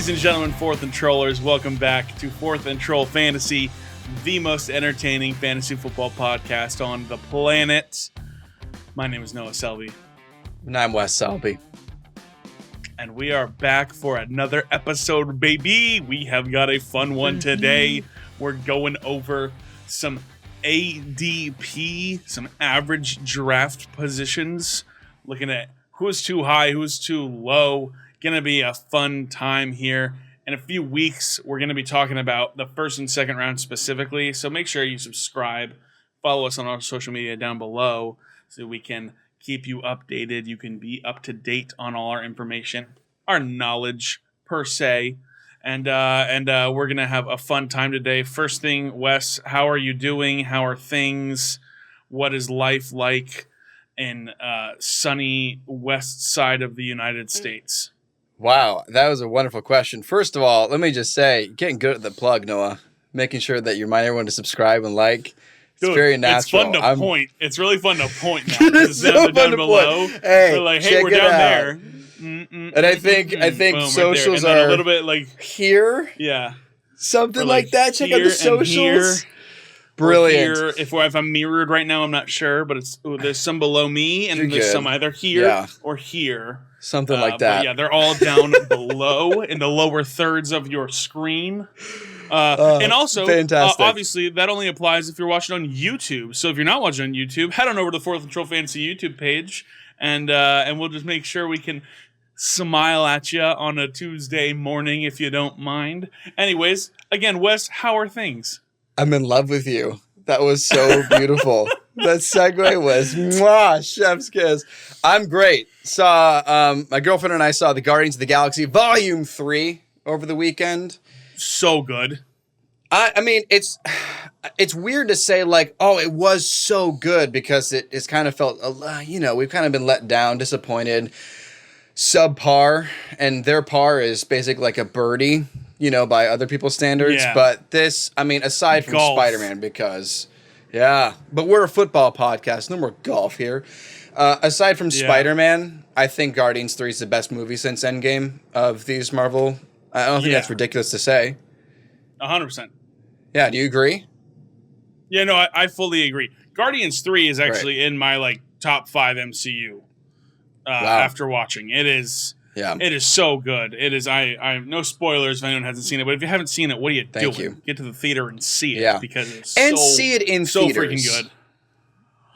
Ladies and gentlemen, Fourth and Trollers, welcome back to Fourth and Troll Fantasy, the most entertaining fantasy football podcast on the planet. My name is Noah Selby. And I'm Wes Selby. And we are back for another episode, baby. We have got a fun one today. We're going over some ADP, some average draft positions, looking at who's too high, who's too low. Going to be a fun time here. In a few weeks, we're going to be talking about the first and second round specifically. So make sure you subscribe, follow us on our social media down below so we can keep you updated. You can be up to date on all our information, our knowledge per se. And we're going to have a fun time today. First thing, Wes, how are you doing? How are things? What is life like in sunny west side of the United States? Wow, that was a wonderful question. First of all, let me just say, getting good at the plug, Noah. Making sure that you remind everyone to subscribe and like. It's Dude, very natural. It's fun to point. It's really fun to point now. It's so down below. Hey, we're like, hey, we're down there. And I think Boom, socials right are a little bit like here. Yeah. Something like that. Check out the socials. Here, brilliant. Here. If I'm mirrored right now, I'm not sure, but there's some below me, and there's some either here or here. Something like that. But yeah, they're all down below in the lower thirds of your screen. And also, obviously, that only applies if you're watching on YouTube. So if you're not watching on YouTube, head on over to the Fourth and Troll Fantasy YouTube page, and we'll just make sure we can smile at you on a Tuesday morning if you don't mind. Anyways, again, Wes, how are things? I'm in love with you. That was so beautiful. That segue was mwah, chef's kiss. I'm great. Saw my girlfriend and I saw the Guardians of the Galaxy Volume 3 over the weekend. So good. I mean, it's weird to say like, oh, it was so good because it's kind of felt, we've kind of been let down, disappointed, subpar, and their par is basically like a birdie, by other people's standards. Yeah. But this, I mean, aside from Spider-Man, because, but we're a football podcast, no more golf here. Aside from Spider-Man, I think Guardians 3 is the best movie since Endgame of these Marvel. I don't think that's ridiculous to say. 100%. Yeah, do you agree? Yeah, no, I fully agree. Guardians 3 is actually in my top 5 MCU after watching. It is so good. It is I no spoilers if anyone hasn't seen it, but if you haven't seen it, what are you doing? Get to the theater and see it because it's see it in so theaters. Freaking good.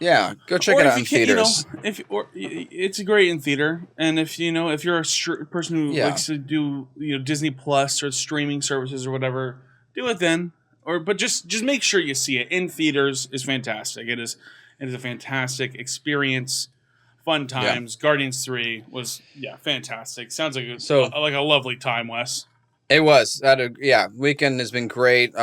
Yeah, go check it out in theaters. It's great in theater, and if you're a person who likes to do Disney Plus or streaming services or whatever, do it then. But just make sure you see it in theaters. Is fantastic. It is a fantastic experience. Fun times. Yeah. Guardians 3 was fantastic. Sounds like a lovely time, Wes. It was. Weekend has been great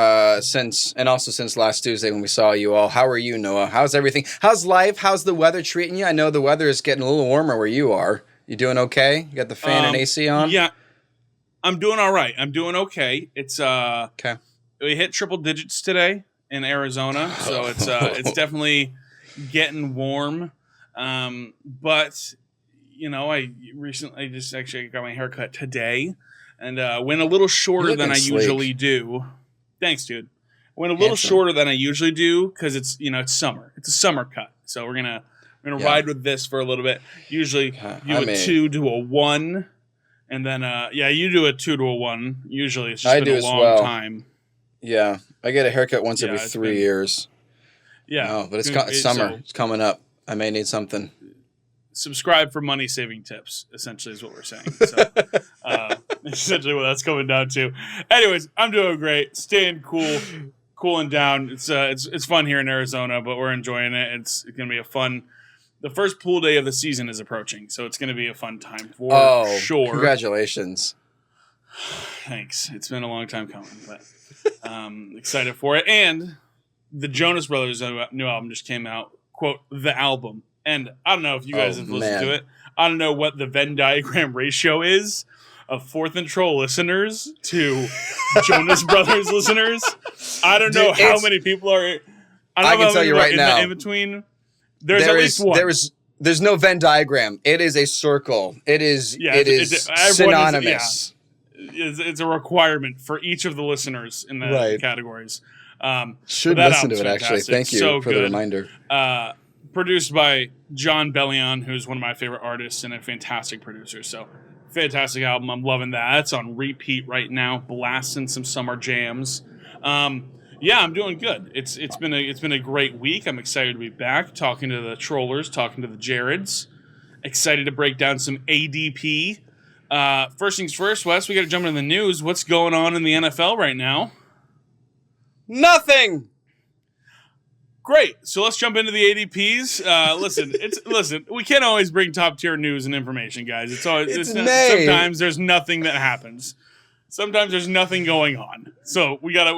since last Tuesday when we saw you all. How are you, Noah? How's everything? How's life? How's the weather treating you? I know the weather is getting a little warmer where you are. You doing okay? You got the fan and AC on? Yeah. I'm doing all right. I'm doing okay. It's okay. We hit triple digits today in Arizona, so it's definitely getting warm. But I recently just actually got my haircut today. And went a little shorter than I usually do. Thanks, dude. Went a little shorter than I usually do because it's it's summer. It's a summer cut, so we're gonna ride with this for a little bit. Usually you do a 2 to a 1, and then you do a 2 to a 1. Usually it's just been a long time. Yeah, I get a haircut once every 3 years. Yeah, but it's summer. It's coming up. I may need something. Subscribe for money saving tips, essentially, is what we're saying. So, essentially what that's coming down to. Anyways, I'm doing great, staying cooling down. It's fun here in Arizona, but we're enjoying it. It's going to be a fun. The first pool day of the season is approaching, so it's going to be a fun time for sure. Congratulations! Thanks. It's been a long time coming, but excited for it. And the Jonas Brothers' new album just came out. Quote, the album. And I don't know if you guys have listened to it. I don't know what the Venn diagram ratio is of Fourth and Troll listeners to Jonas Brothers listeners. I don't know how many people are. I can tell you right now. In between, there's at least one. There's no Venn diagram. It is a circle. It is synonymous. it's a requirement for each of the listeners in the Right. categories. Should that listen to album's it, actually. fantastic. Thank you So for the good. reminder. Produced by John Bellion, who's one of my favorite artists and a fantastic producer. So, fantastic album. I'm loving that. That's on repeat right now, blasting some summer jams. Yeah, I'm doing good. It's been a great week. I'm excited to be back, talking to the trollers, talking to the Jareds. Excited to break down some ADP. First things first, Wes, we got to jump into the news. What's going on in the NFL right now? Nothing. Great. So let's jump into the ADPs. Listen. We can't always bring top tier news and information, guys. It's May. Sometimes there's nothing that happens. Sometimes there's nothing going on. So we got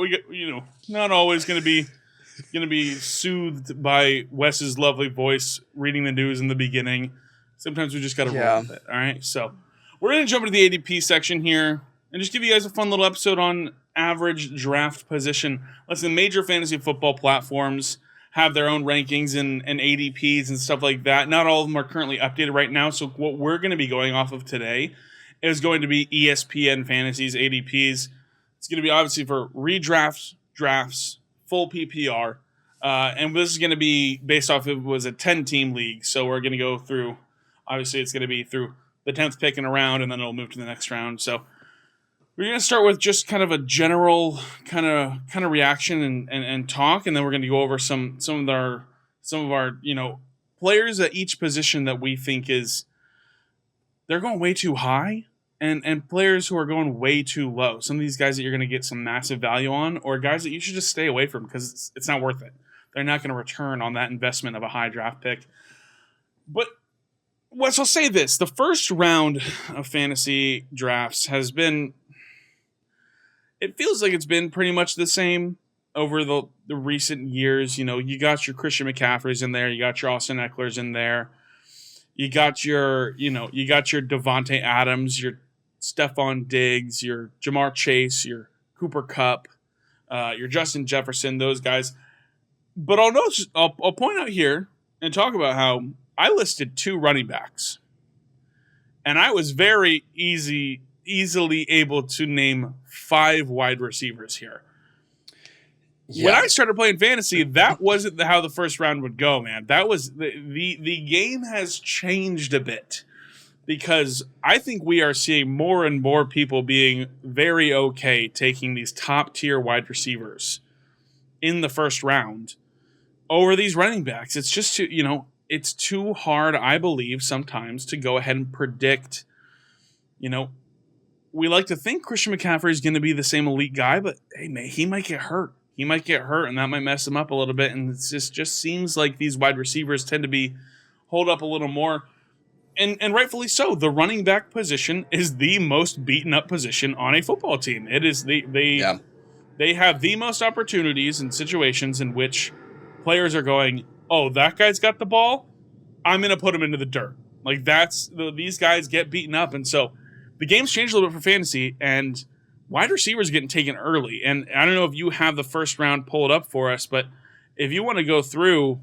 not always going to be soothed by Wes's lovely voice reading the news in the beginning. Sometimes we just got to roll with it. All right. So we're going to jump into the ADP section here and just give you guys a fun little episode on average draft position. Listen, major fantasy football platforms have their own rankings and ADPs and stuff like that. Not all of them are currently updated right now. So what we're going to be going off of today is going to be ESPN Fantasy's ADPs. It's going to be obviously for redrafts, drafts, full PPR. And this is going to be based off of, it was a 10-team league. So we're going to go through, obviously it's going to be through the 10th pick in a round, and then it'll move to the next round. So we're going to start with just kind of a general kind of reaction and talk, and then we're going to go over some of our players at each position that we think they're going way too high, and players who are going way too low. Some of these guys that you're going to get some massive value on, or guys that you should just stay away from because it's not worth it. They're not going to return on that investment of a high draft pick. But Wes, I'll say this: the first round of fantasy drafts has been. It feels like it's been pretty much the same over the recent years. You got your Christian McCaffreys in there. You got your Austin Eckler's in there. You got your Devontae Adams, your Stephon Diggs, your Jamar Chase, your Cooper Kupp, your Justin Jefferson, those guys. But I'll point out here and talk about how I listed 2 running backs. And I was very easily able to name 5 wide receivers here. Yeah. When I started playing fantasy, that wasn't how the first round would go, man. That was the game has changed a bit because I think we are seeing more and more people being very okay taking these top tier wide receivers in the first round over these running backs. It's just it's too hard, I believe, sometimes to go ahead and predict. We like to think Christian McCaffrey is going to be the same elite guy, but hey, he might get hurt. He might get hurt, and that might mess him up a little bit. And it just seems like these wide receivers tend to be hold up a little more, and rightfully so. The running back position is the most beaten up position on a football team. It is they have the most opportunities and situations in which players are going, oh, that guy's got the ball, I'm going to put him into the dirt. Like these guys get beaten up, and so. The game's changed a little bit for fantasy, and wide receivers are getting taken early. And I don't know if you have the first round pulled up for us, but if you want to go through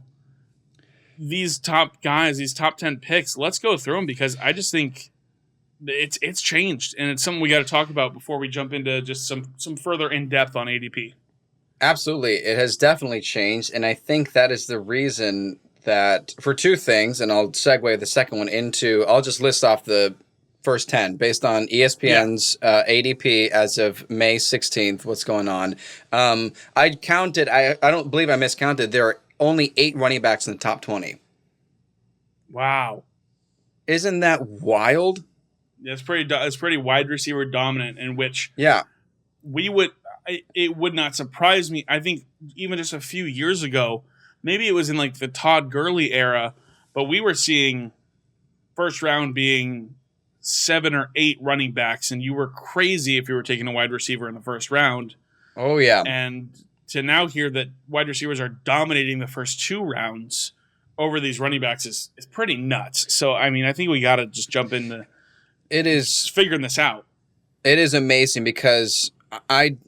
these top guys, these top 10 picks, let's go through them because I just think it's changed, and it's something we got to talk about before we jump into just some further in-depth on ADP. Absolutely. It has definitely changed, and I think that is the reason that for 2 things, and I'll segue the second one into, I'll just list off the first 10 based on ESPN's ADP as of May 16th. What's going on? I counted. I don't believe I miscounted. There are only 8 running backs in the top 20. Wow, isn't that wild? It's pretty wide receiver dominant. In which it would not surprise me. I think even just a few years ago, maybe it was in like the Todd Gurley era, but we were seeing first round being 7 or 8 running backs, and you were crazy if you were taking a wide receiver in the first round. Oh, yeah. And to now hear that wide receivers are dominating the first 2 rounds over these running backs is pretty nuts. So, I mean, I think we got to just jump into figuring this out. It is amazing because I'm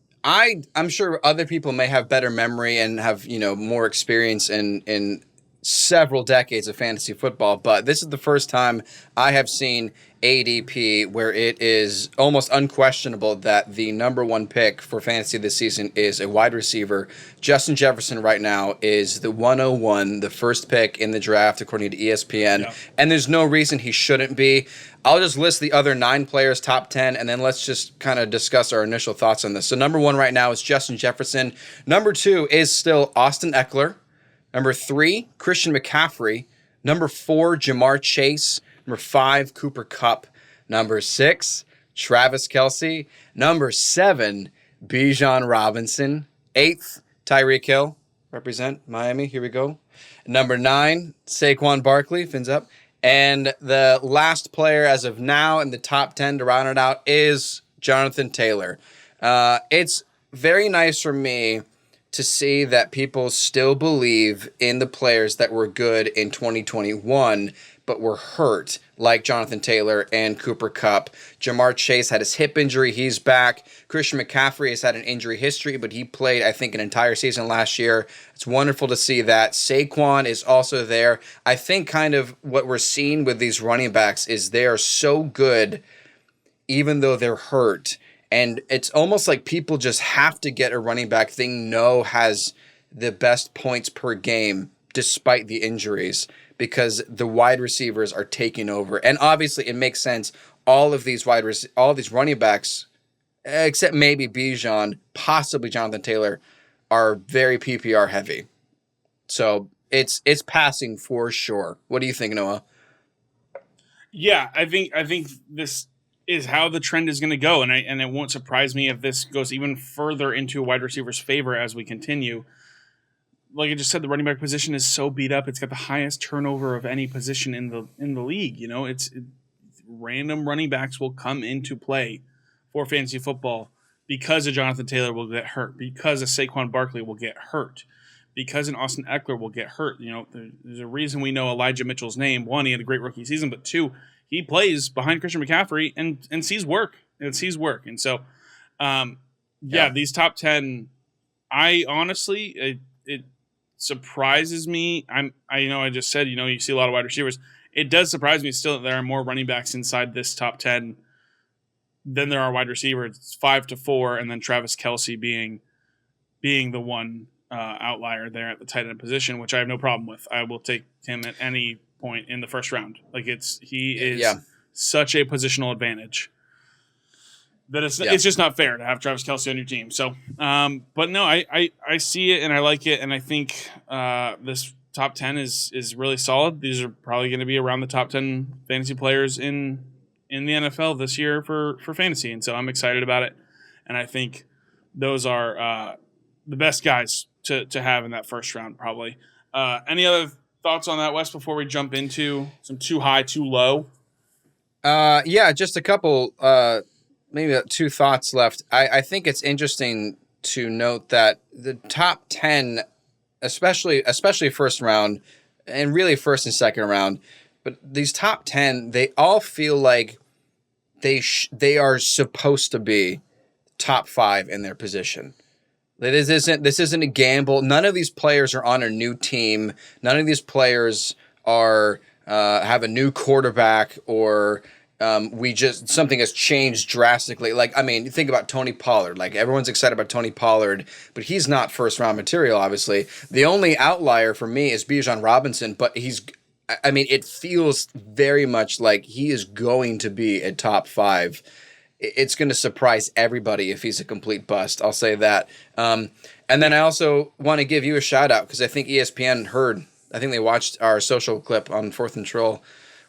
sure other people may have better memory and have, more experience in several decades of fantasy football, but this is the first time I have seen ADP where it is almost unquestionable that the number one pick for fantasy this season is a wide receiver. Justin Jefferson right now is the 101, the first pick in the draft according to ESPN, Yeah. and there's no reason he shouldn't be. I'll just list the other 9 players, top 10, and then let's just kind of discuss our initial thoughts on this. So number 1 right now is Justin Jefferson. Number 2 is still Austin Eckler. Number 3, Christian McCaffrey. Number 4, Jamar Chase. Number 5, Cooper Kupp. Number 6, Travis Kelce. Number 7, Bijan Robinson. 8th, Tyreek Hill. Represent Miami. Here we go. Number 9, Saquon Barkley. Fins up. And the last player as of now in the top 10 to round it out is Jonathan Taylor. It's very nice for me to see that people still believe in the players that were good in 2021 but were hurt, like Jonathan Taylor and Cooper Kupp. Jamar Chase had his hip injury. He's back. Christian McCaffrey has had an injury history, but he played, I think, an entire season last year. It's wonderful to see that. Saquon is also there. I think kind of what we're seeing with these running backs is they are so good even though they're hurt. And it's almost like people just have to get a running back they know has the best points per game despite the injuries because the wide receivers are taking over. And obviously it makes sense. All of these running backs, except maybe Bijan, possibly Jonathan Taylor, are very PPR heavy. So it's passing for sure. What do you think, Noah? Yeah, I think this is how the trend is going to go, and it won't surprise me if this goes even further into a wide receiver's favor as we continue. Like I just said, the running back position is so beat up; it's got the highest turnover of any position in the league. You know, random running backs will come into play for fantasy football because a Jonathan Taylor will get hurt, because a Saquon Barkley will get hurt, because an Austin Eckler will get hurt. You know, there's a reason we know Elijah Mitchell's name. 1, he had a great rookie season, but 2, he plays behind Christian McCaffrey and sees work. And so, these top 10, I honestly, it surprises me. I just said, you see a lot of wide receivers. It does surprise me still that there are more running backs inside this top 10 than there are wide receivers. It's 5 to 4, and then Travis Kelce being the one outlier there at the tight end position, which I have no problem with. I will take him at any point in the first round. Like he is such a positional advantage that it's just not fair to have Travis Kelce on your team. So, but no, I see it and I like it, and I think this top 10 is really solid. These are probably going to be around the top 10 fantasy players in the NFL this year for fantasy, and so I'm excited about it. And I think those are the best guys to have in that first round, probably. Any other thoughts on that, Wes, before we jump into some too high, too low? Just a couple, maybe 2 thoughts left. I think it's interesting to note that the top 10, especially first round, and really first and second round, but these top 10, they all feel like they are supposed to be top 5 in their position. This isn't a gamble. None of these players are on a new team. None of these players are have a new quarterback or something has changed drastically. Like, I mean, think about Tony Pollard. Like, everyone's excited about Tony Pollard, but he's not first round material, obviously. The only outlier for me is Bijan Robinson, but it feels very much like he is going to be a top 5. It's going to surprise everybody if he's a complete bust. I'll say that. And then I also want to give you a shout out because I think ESPN I think they watched our social clip on 4th and Troll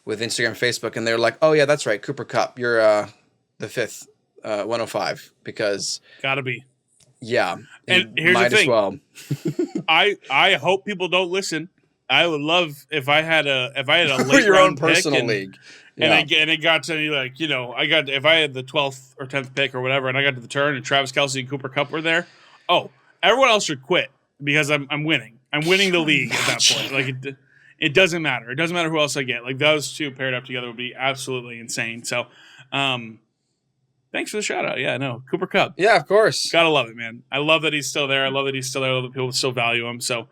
with Instagram and Facebook, and they're like, oh, yeah, that's right, Cooper Kupp, you're the 5th, 105, because... Gotta be. Yeah. And here's might the thing. As well. I hope people don't listen. I would love if I had a late your round own personal pick league. And it got to me like, if I had the 12th or 10th pick or whatever, and I got to the turn and Travis Kelce and Cooper Kupp were there, everyone else should quit because I'm winning. I'm winning the league at that point. Like it doesn't matter. It doesn't matter who else I get. Like those two paired up together would be absolutely insane. So, thanks for the shout out. Yeah, no, Cooper Kupp. Yeah, of course. Gotta love it, man. I love that he's still there. I love that people still value him. So,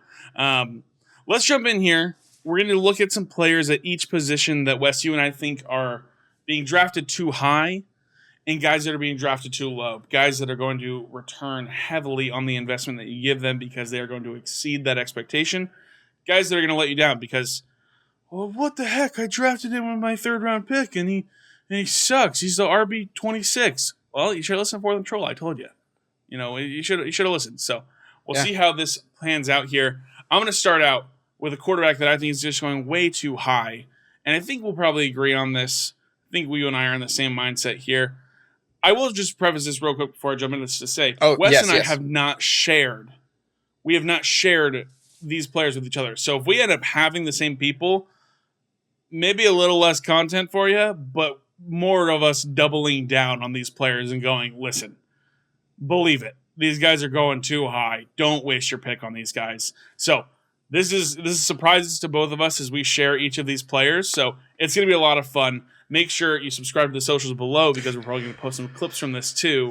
let's jump in here. We're going to look at some players at each position that Wes, you and I think are being drafted too high, and guys that are being drafted too low. Guys that are going to return heavily on the investment that you give them because they are going to exceed that expectation. Guys that are going to let you down because, well, what the heck? I drafted him with my 3rd-round pick, and he sucks. He's the RB26. Well, you should listen for the troll. I told you. You should have listened. So we'll see how this plans out here. I'm going to start out with a quarterback that I think is just going way too high. And I think we'll probably agree on this. I think you and I are in the same mindset here. I will just preface this real quick before I jump into this to say, Wes and I have not shared. We have not shared these players with each other. So if we end up having the same people, maybe a little less content for you, but more of us doubling down on these players and going, listen, believe it. These guys are going too high. Don't waste your pick on these guys. So this is surprises to both of us as we share each of these players. So it's going to be a lot of fun. Make sure you subscribe to the socials below because we're probably going to post some clips from this too.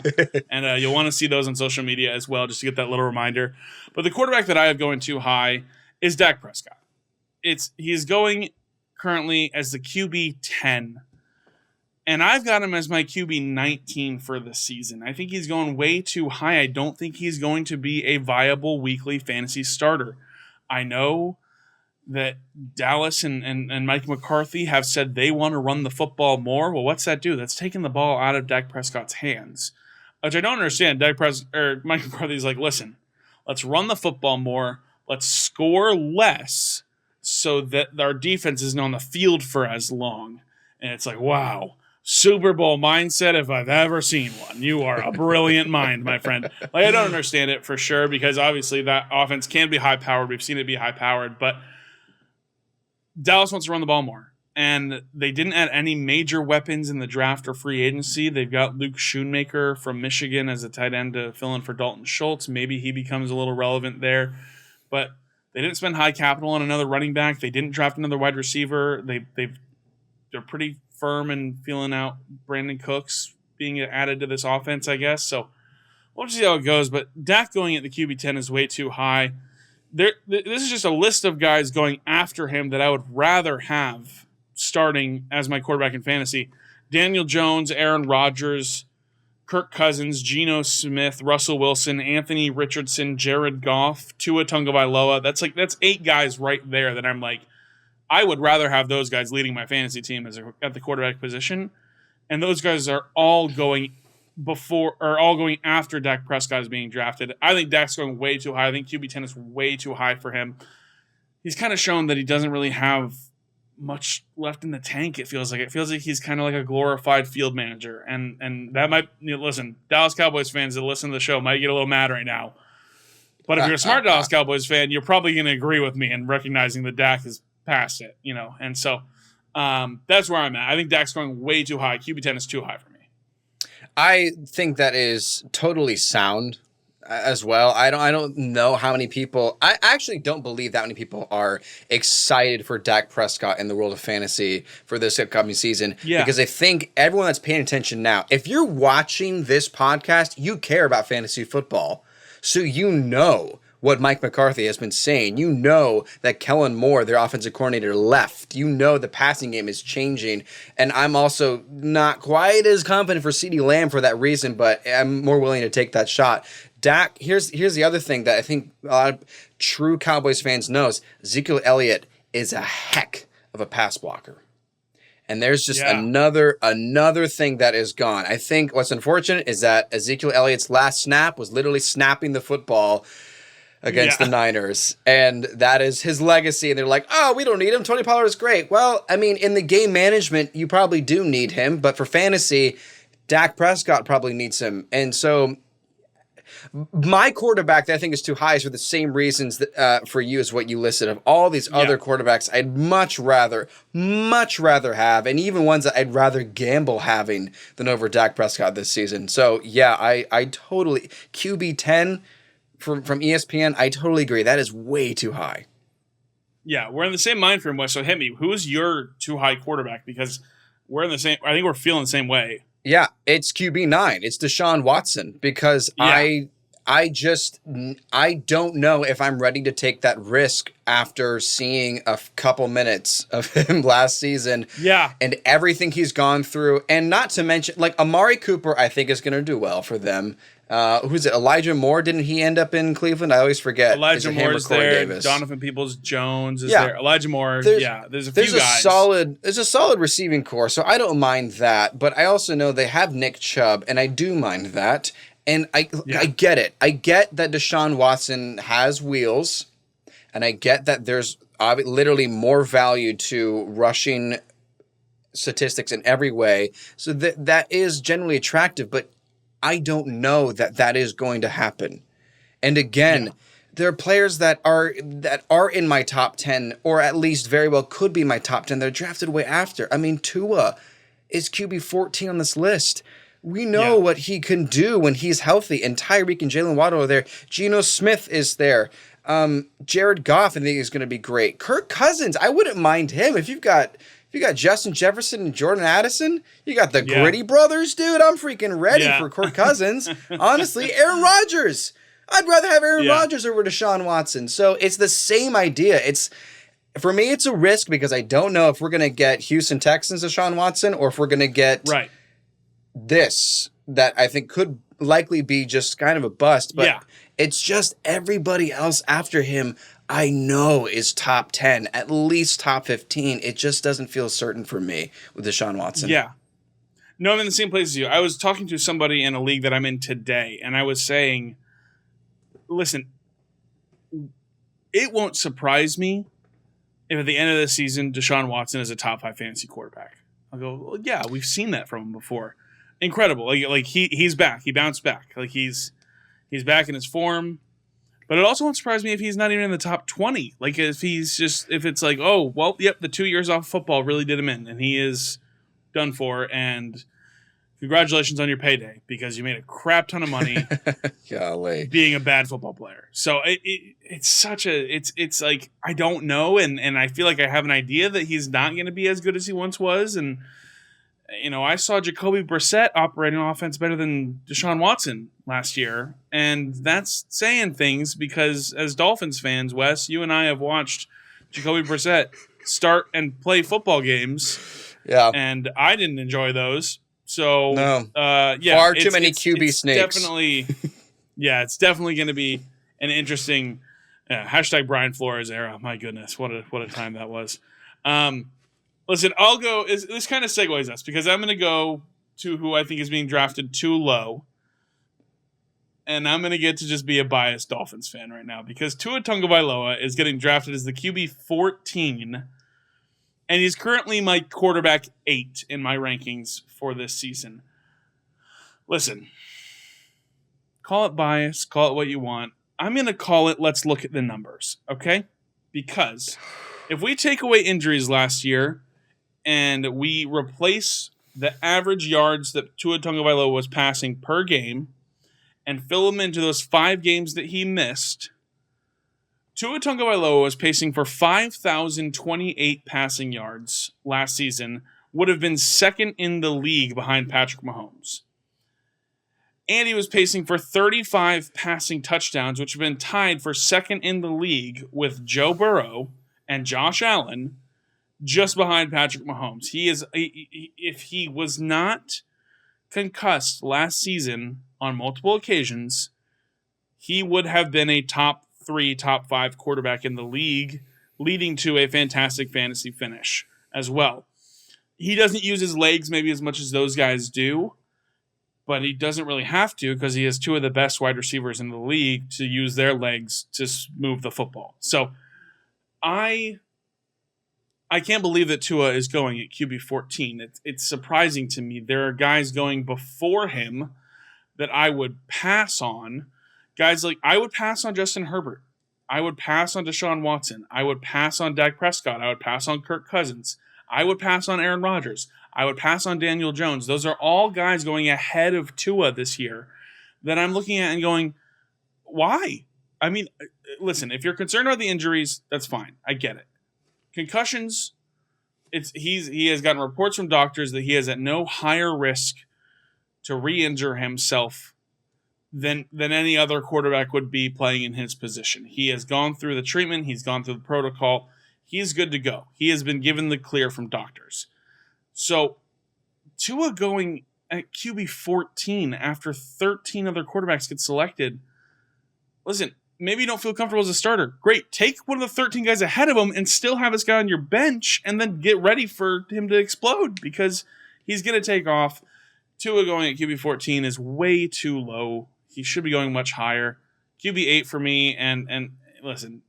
And you'll want to see those on social media as well, just to get that little reminder. But the quarterback that I have going too high is Dak Prescott. He's going currently as the QB 10. And I've got him as my QB 19 for the season. I think he's going way too high. I don't think he's going to be a viable weekly fantasy starter. I know that Dallas and Mike McCarthy have said they want to run the football more. Well, what's that do? That's taking the ball out of Dak Prescott's hands, which I don't understand. Mike McCarthy's like, listen, let's run the football more. Let's score less so that our defense isn't on the field for as long. And it's like, wow, Super Bowl mindset if I've ever seen one. You are a brilliant mind, my friend. Like, I don't understand it for sure because obviously that offense can be high-powered. We've seen it be high-powered, but Dallas wants to run the ball more. And they didn't add any major weapons in the draft or free agency. They've got Luke Schoonmaker from Michigan as a tight end to fill in for Dalton Schultz. Maybe he becomes a little relevant there. But they didn't spend high capital on another running back. They didn't draft another wide receiver. They're pretty firm in feeling out Brandon Cooks being added to this offense, I guess. So we'll see how it goes. But Dak going at the QB 10 is way too high. This is just a list of guys going after him that I would rather have starting as my quarterback in fantasy. Daniel Jones, Aaron Rodgers, Kirk Cousins, Geno Smith, Russell Wilson, Anthony Richardson, Jared Goff, Tua Tagovailoa. That's 8 guys right there that I'm like, I would rather have those guys leading my fantasy team at the quarterback position. And those guys are all going after Dak Prescott is being drafted. I think Dak's going way too high. I think QB 10 is way too high for him. He's kind of shown that he doesn't really have much left in the tank, it feels like. It feels like he's kind of like a glorified field manager. And that might, listen, Dallas Cowboys fans that listen to the show might get a little mad right now. But if you're a smart Dallas Cowboys fan, you're probably going to agree with me in recognizing that Dak is past it, And so that's where I'm at. I think Dak's going way too high. QB 10 is too high for me. I think that is totally sound as well. I don't know how many people. I actually don't believe that many people are excited for Dak Prescott in the world of fantasy for this upcoming season. Yeah. Because I think everyone that's paying attention now, if you're watching this podcast, you care about fantasy football, so you know what Mike McCarthy has been saying. You know that Kellen Moore, their offensive coordinator, left. You know the passing game is changing. And I'm also not quite as confident for CeeDee Lamb for that reason, but I'm more willing to take that shot. Dak, here's the other thing that I think a lot of true Cowboys fans knows. Ezekiel Elliott is a heck of a pass blocker. And there's just another thing that is gone. I think what's unfortunate is that Ezekiel Elliott's last snap was literally snapping the football against the Niners. And that is his legacy. And they're like, oh, we don't need him. Tony Pollard is great. Well, I mean, in the game management, you probably do need him. But for fantasy, Dak Prescott probably needs him. And so my quarterback that I think is too high is for the same reasons that, for you as what you listed. Of all these other quarterbacks, I'd much rather have, and even ones that I'd rather gamble having than over Dak Prescott this season. So, yeah, I totally... QB 10... From ESPN, I totally agree. That is way too high. Yeah, we're in the same mind frame, Wes. So hit me. Who's your too high quarterback? Because we're in the same. I think we're feeling the same way. Yeah, it's QB 9. It's Deshaun Watson because I I don't know if I'm ready to take that risk after seeing a couple minutes of him last season Yeah. and everything he's gone through. And not to mention, like, Amari Cooper, I think is going to do well for them. Who's it? Elijah Moore? Didn't he end up in Cleveland? I always forget. Elijah Is it him Moore or is Corey there. Davis? Donovan Peoples-Jones is Yeah. there. Elijah Moore. There's There's a few guys. There's a solid receiving core, so I don't mind that. But I also know they have Nick Chubb, and I do mind that. And I get it. I get that Deshaun Watson has wheels, and I get that there's literally more value to rushing statistics in every way. So that is generally attractive, but I don't know that is going to happen. And again, there are players that are in my top 10, or at least very well could be my top 10. They're drafted way after. I mean, Tua is QB 14 on this list. We know what he can do when he's healthy. And Tyreek and Jalen Waddle are there. Geno Smith is there. Jared Goff, I think, is going to be great. Kirk Cousins, I wouldn't mind him. If you've got Justin Jefferson and Jordan Addison, you got the Gritty brothers, dude. I'm freaking ready for Kirk Cousins. Honestly, Aaron Rodgers. I'd rather have Aaron Rodgers over Deshaun Watson. So it's the same idea. For me, it's a risk because I don't know if we're going to get Houston Texans Deshaun Watson or if we're going to get this that I think could likely be just kind of a bust. But it's just everybody else after him I know is top 10, at least top 15. It just doesn't feel certain for me with Deshaun Watson. Yeah. No, I'm in the same place as you. I was talking to somebody in a league that I'm in today, and I was saying, listen, it won't surprise me if at the end of the season Deshaun Watson is a top 5 fantasy quarterback. I'll go, well, yeah, we've seen that from him before. Incredible. Like he's back. He bounced back. Like he's back in his form. But it also won't surprise me if he's not even in the top 20. Like if it's like, oh, well, yep, the 2 years off football really did him in, and he is done for. And congratulations on your payday because you made a crap ton of money Golly. being a bad football player. So it's like I don't know, and I feel like I have an idea that he's not going to be as good as he once was. And I saw Jacoby Brissett operating offense better than Deshaun Watson last year, and that's saying things because as Dolphins fans, Wes, you and I have watched Jacoby Brissett start and play football games. Yeah, and I didn't enjoy those. So no, far too many QB snakes. Definitely, it's definitely going to be an interesting hashtag Brian Flores era. My goodness, what a time that was. Listen, I'll go. This kind of segues us because I'm going to go to who I think is being drafted too low, and I'm going to get to just be a biased Dolphins fan right now because Tua Tagovailoa is getting drafted as the QB 14. And he's currently my quarterback 8 in my rankings for this season. Listen, call it bias, call it what you want. I'm going to call it let's look at the numbers, okay? Because if we take away injuries last year and we replace the average yards that Tua Tagovailoa was passing per game and fill them into those 5 games that he missed, Tua Tagovailoa was pacing for 5,028 passing yards last season, would have been second in the league behind Patrick Mahomes. And he was pacing for 35 passing touchdowns, which have been tied for second in the league with Joe Burrow and Josh Allen, just behind Patrick Mahomes. If he was not concussed last season on multiple occasions, he would have been a top 3, top 5 quarterback in the league, leading to a fantastic fantasy finish as well. He doesn't use his legs maybe as much as those guys do, but he doesn't really have to because he has 2 of the best wide receivers in the league to use their legs to move the football. So I can't believe that Tua is going at QB 14. It's surprising to me. There are guys going before him that I would pass on. Guys like I would pass on Justin Herbert. I would pass on Deshaun Watson. I would pass on Dak Prescott. I would pass on Kirk Cousins. I would pass on Aaron Rodgers. I would pass on Daniel Jones. Those are all guys going ahead of Tua this year that I'm looking at and going, why? I mean, listen, if you're concerned about the injuries, that's fine. I get it. Concussions, he has gotten reports from doctors that he is at no higher risk to re-injure himself than any other quarterback would be playing in his position. He has gone through the treatment. He's gone through the protocol. He's good to go. He has been given the clear from doctors. So Tua going at QB 14 after 13 other quarterbacks get selected. Listen, maybe you don't feel comfortable as a starter. Great. Take one of the 13 guys ahead of him and still have this guy on your bench and then get ready for him to explode because he's going to take off. Tua going at QB 14 is way too low. He should be going much higher. QB 8 for me. And listen,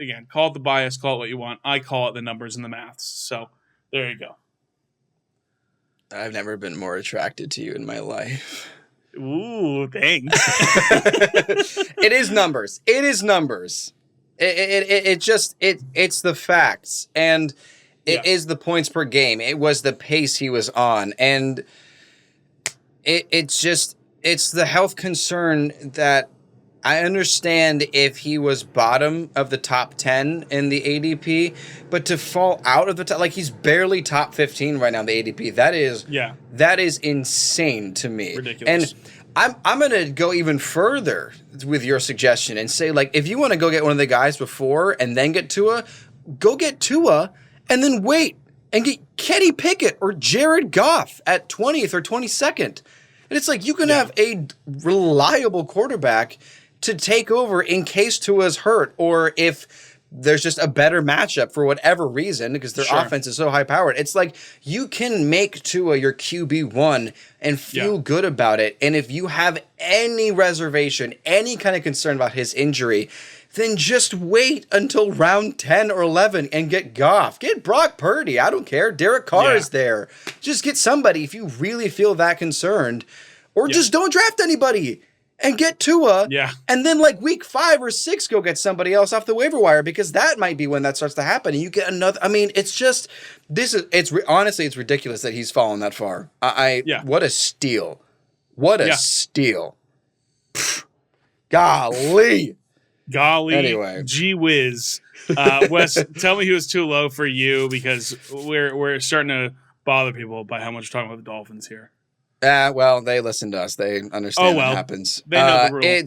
again, call it the bias, call it what you want. I call it the numbers and the maths. So there you go. I've never been more attracted to you in my life. Ooh, thanks. It is numbers. It is numbers. It's the facts. And it is the points per game. It was the pace he was on. And it's the health concern that I understand if he was bottom of the top 10 in the ADP, but to fall out of the top, like he's barely top 15 right now in the ADP. That is insane to me. Ridiculous. And I'm going to go even further with your suggestion and say, like, if you want to go get one of the guys before and then get Tua, go get Tua and then wait and get Kenny Pickett or Jared Goff at 20th or 22nd. And it's like you can have a reliable quarterback to take over in case Tua's hurt or if there's just a better matchup for whatever reason because their offense is so high-powered. It's like you can make Tua your QB1 and feel good about it. And if you have any reservation, any kind of concern about his injury, then just wait until round 10 or 11 and get Goff. Get Brock Purdy. I don't care. Derek Carr is there. Just get somebody if you really feel that concerned. Or just don't draft anybody and get Tua. Yeah. And then like week 5 or 6, go get somebody else off the waiver wire because that might be when that starts to happen. And you get another. I mean, it's just honestly, it's ridiculous that he's fallen that far. What a steal. What a steal. Pfft. Golly. Anyway. Gee whiz. Wes, tell me he was too low for you because we're starting to bother people by how much we're talking about the Dolphins here. Well, they listen to us. They understand what happens. They know the rule.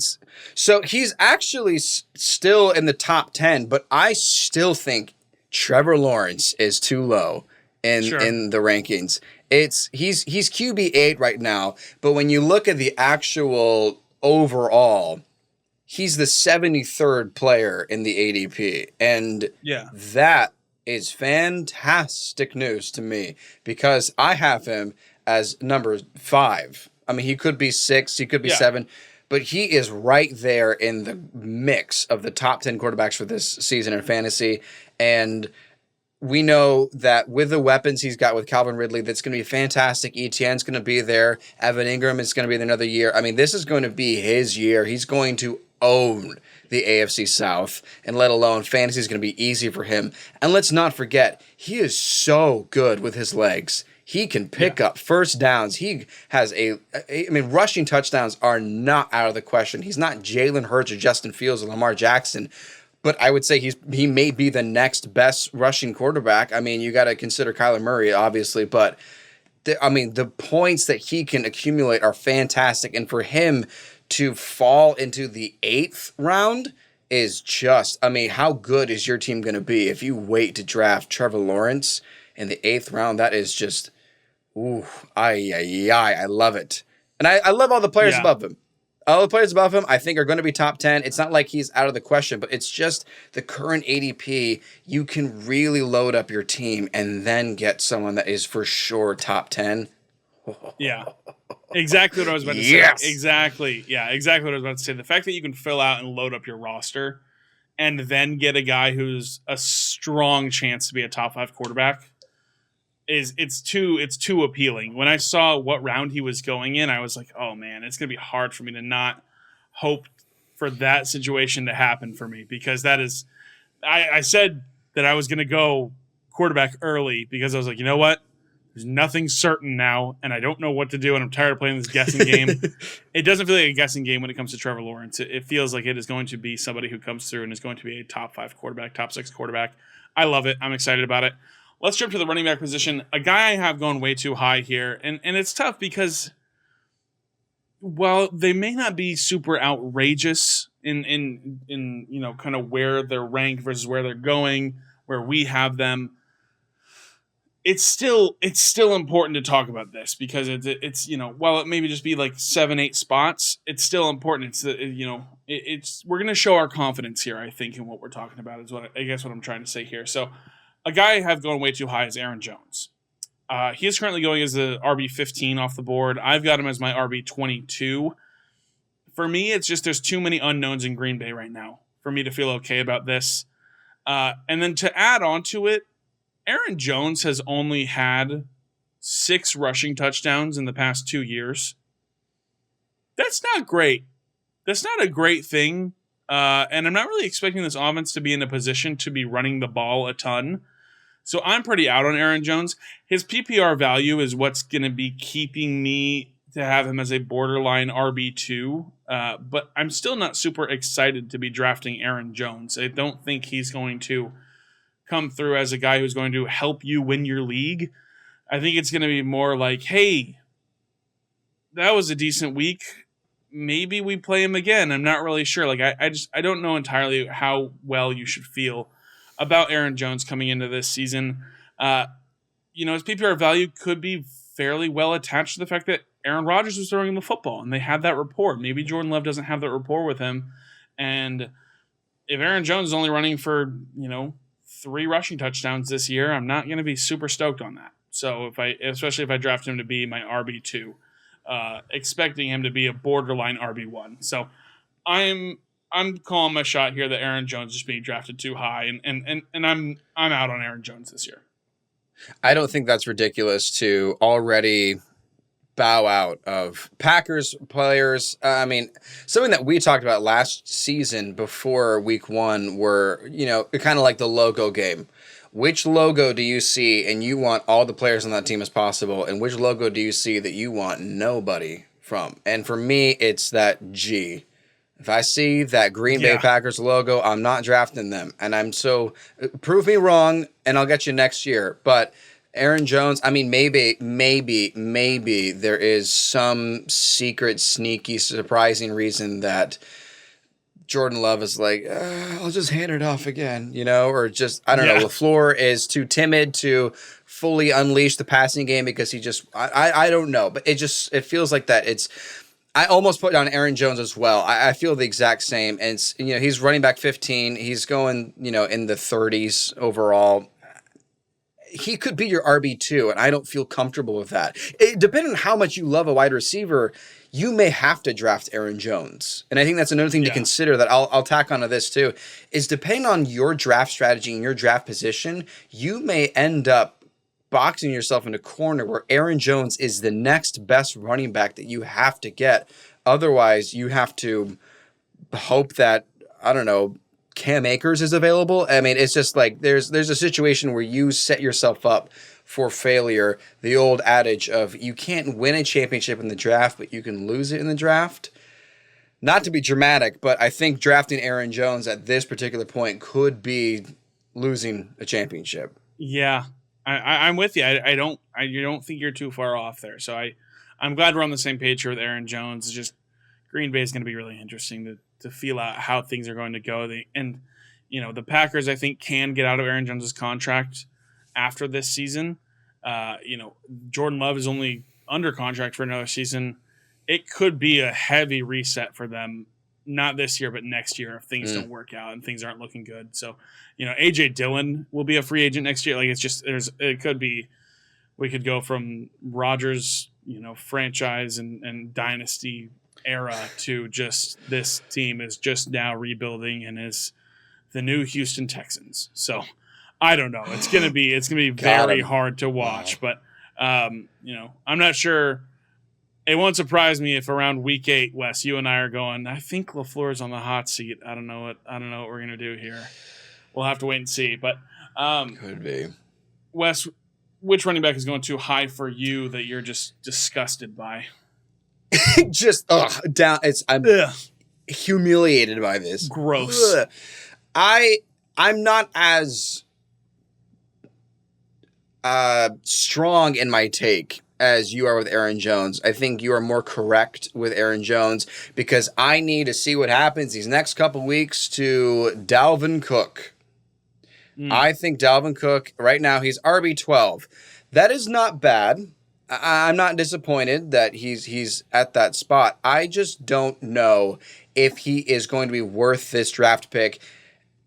So he's actually still in the top 10, but I still think Trevor Lawrence is too low in the rankings. He's QB 8 right now, but when you look at the actual overall, he's the 73rd player in the ADP. And that is fantastic news to me because I have him as number 5. I mean, he could be 6, he could be 7, but he is right there in the mix of the top 10 quarterbacks for this season in fantasy. And we know that with the weapons he's got with Calvin Ridley, that's going to be fantastic. Etienne's going to be there. Evan Ingram is going to be there another year. I mean, this is going to be his year. He's going to own the AFC South, and let alone fantasy is going to be easy for him. And let's not forget, he is so good with his legs. He can pick up first downs. He has rushing touchdowns are not out of the question. He's not Jalen Hurts or Justin Fields or Lamar Jackson, but I would say he may be the next best rushing quarterback. I mean, you got to consider Kyler Murray, obviously, but the points that he can accumulate are fantastic. And for him to fall into the 8th round is just, how good is your team going to be if you wait to draft Trevor Lawrence in the 8th round? That is just, I love it. And I love all the players above him. All the players above him, I think, are going to be top 10. It's not like he's out of the question, but it's just the current ADP. You can really load up your team and then get someone that is for sure top 10. Yeah. Exactly what I was about to say. Exactly. Yeah, exactly what I was about to say. The fact that you can fill out and load up your roster and then get a guy who's a strong chance to be a top 5 quarterback it's too appealing. When I saw what round he was going in, I was like, oh man, it's going to be hard for me to not hope for that situation to happen for me because that is I said that I was going to go quarterback early because I was like, you know what? There's nothing certain now, and I don't know what to do, and I'm tired of playing this guessing game. It doesn't feel like a guessing game when it comes to Trevor Lawrence. It feels like it is going to be somebody who comes through and is going to be a top 5 quarterback, top 6 quarterback. I love it. I'm excited about it. Let's jump to the running back position. A guy I have going way too high here, and it's tough because while they may not be super outrageous in kind of where they're ranked versus where they're going, where we have them, it's still important to talk about this because it's while it maybe just be like 7-8 spots, it's still important. It's we're gonna show our confidence here. I think in what we're talking about is what I guess what I'm trying to say here. So a guy I have going way too high is Aaron Jones. He is currently going as the RB15 off the board. I've got him as my RB22. For me, it's just there's too many unknowns in Green Bay right now for me to feel okay about this. And then to add on to it, Aaron Jones has only had 6 rushing touchdowns in the past 2 years. That's not great. That's not a great thing. And I'm not really expecting this offense to be in a position to be running the ball a ton. So I'm pretty out on Aaron Jones. His PPR value is what's going to be keeping me to have him as a borderline RB2. But I'm still not super excited to be drafting Aaron Jones. I don't think he's going to come through as a guy who's going to help you win your league. I think it's going to be more like, hey, that was a decent week. Maybe we play him again. I'm not really sure. Like I don't know entirely how well you should feel about Aaron Jones coming into this season. His PPR value could be fairly well attached to the fact that Aaron Rodgers was throwing him the football and they had that rapport. Maybe Jordan Love doesn't have that rapport with him. And if Aaron Jones is only running for, 3 rushing touchdowns this year, I'm not going to be super stoked on that. So especially if I draft him to be my RB2, expecting him to be a borderline RB1. So I'm calling my shot here that Aaron Jones is being drafted too high, and I'm out on Aaron Jones this year. I don't think that's ridiculous to already bow out of Packers players. Something that we talked about last season before week 1 were, kind of like the logo game. Which logo do you see and you want all the players on that team as possible? And which logo do you see that you want nobody from? And for me, it's that G. If I see that Green Bay Packers logo, I'm not drafting them. And prove me wrong and I'll get you next year. But Aaron Jones, maybe there is some secret, sneaky, surprising reason that Jordan Love is like, I'll just hand it off again, or just, I don't know, LaFleur is too timid to fully unleash the passing game because I don't know, but it feels like that. I almost put down Aaron Jones as well. I feel the exact same. And he's running back 15. He's going, in the 30s overall. He could be your RB2, and I don't feel comfortable with that. Depending on how much you love a wide receiver, you may have to draft Aaron Jones. And I think that's another thing to consider that I'll tack onto this too, is depending on your draft strategy and your draft position, you may end up boxing yourself in a corner where Aaron Jones is the next best running back that you have to get. Otherwise, you have to hope that, I don't know, Cam Akers is available. It's just like there's a situation where you set yourself up for failure. The old adage of you can't win a championship in the draft, but you can lose it in the draft. Not to be dramatic, but I think drafting Aaron Jones at this particular point could be losing a championship. Yeah, I'm with you. I don't think you're too far off there. So I'm glad we're on the same page here with Aaron Jones. It's just Green Bay is going to be really interesting to feel out how things are going to go. The Packers, I think, can get out of Aaron Jones' contract after this season. Jordan Love is only under contract for another season. It could be a heavy reset for them, not this year, but next year if things don't work out and things aren't looking good. So, A.J. Dillon will be a free agent next year. Like, it could be, we could go from Rodgers, franchise and dynasty era to just this team is just now rebuilding and is the new Houston Texans. So I don't know. It's gonna be very hard to watch. Wow. But I'm not sure. It won't surprise me if around week 8, Wes, you and I are going, I think LaFleur's on the hot seat. I don't know what we're gonna do here. We'll have to wait and see. But could be. Wes, which running back is going too high for you that you're just disgusted by? Just down. I'm humiliated by this. Gross. Ugh. I'm not as strong in my take as you are with Aaron Jones. I think you are more correct with Aaron Jones because I need to see what happens these next couple weeks to Dalvin Cook. I think Dalvin Cook, right now, he's RB12. That is not bad. I'm not disappointed that he's at that spot. I just don't know if he is going to be worth this draft pick.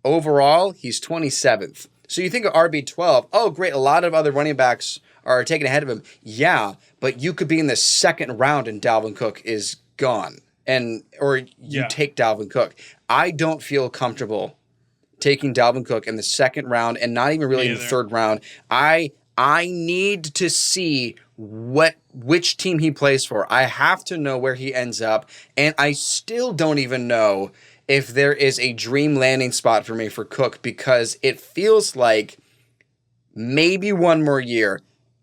Overall, he's 27th. So you think of RB12, oh, great, a lot of other running backs are taken ahead of him. Yeah, but you could be in the second round and Dalvin Cook is gone. Or you take Dalvin Cook. I don't feel comfortable taking Dalvin Cook in the second round and not even really in the third round. I need to see which team he plays for. I have to know where he ends up, and I still don't even know if there is a dream landing spot for me for Cook because it feels like maybe one more year,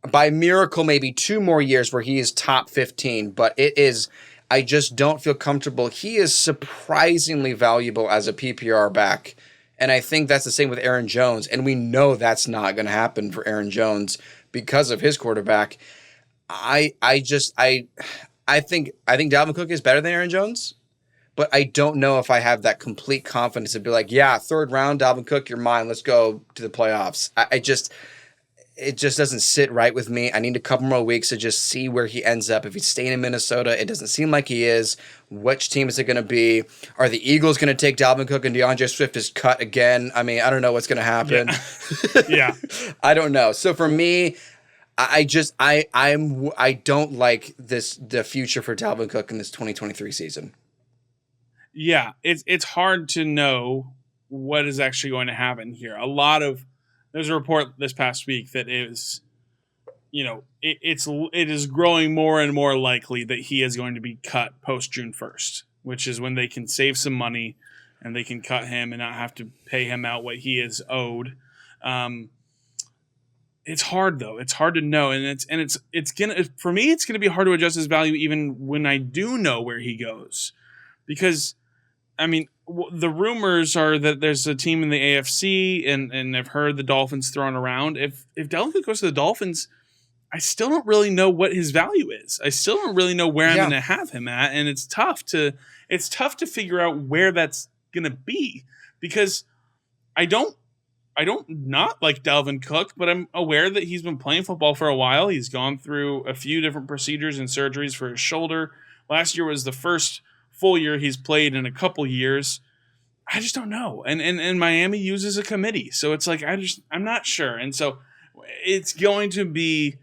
by miracle maybe 2 more years where he is top 15, but I just don't feel comfortable. He is surprisingly valuable as a PPR back. And I think that's the same with Aaron Jones. And we know that's not going to happen for Aaron Jones because of his quarterback. I think Dalvin Cook is better than Aaron Jones, but I don't know if I have that complete confidence to be like, yeah, third round, Dalvin Cook, you're mine. Let's go to the playoffs. It just doesn't sit right with me. I need a couple more weeks to just see where he ends up. If he's staying in Minnesota, it doesn't seem like he is. Which team is it going to be? Are the Eagles going to take Dalvin Cook and DeAndre Swift is cut again? I mean, I don't know what's going to happen. Yeah. I don't know. So for me, I don't like the future for Dalvin Cook in this 2023 season. Yeah, it's hard to know what is actually going to happen here. There's a report this past week that is, it is growing more and more likely that he is going to be cut post June 1st, which is when they can save some money and they can cut him and not have to pay him out what he is owed. It's hard though. It's hard to know, and it's gonna be hard to adjust his value even when I do know where he goes, because I mean, the rumors are that there's a team in the AFC, and I've heard the Dolphins thrown around. If Dalvin goes to the Dolphins, I still don't really know what his value is. I still don't really know where I'm going to have him at, and it's tough to figure out where that's going to be, because I don't not like Dalvin Cook, but I'm aware that he's been playing football for a while. He's gone through a few different procedures and surgeries for his shoulder. Last year was the first full year he's played in a couple years. I just don't know. And Miami uses a committee. So it's like, I'm not sure. And so it's going to be,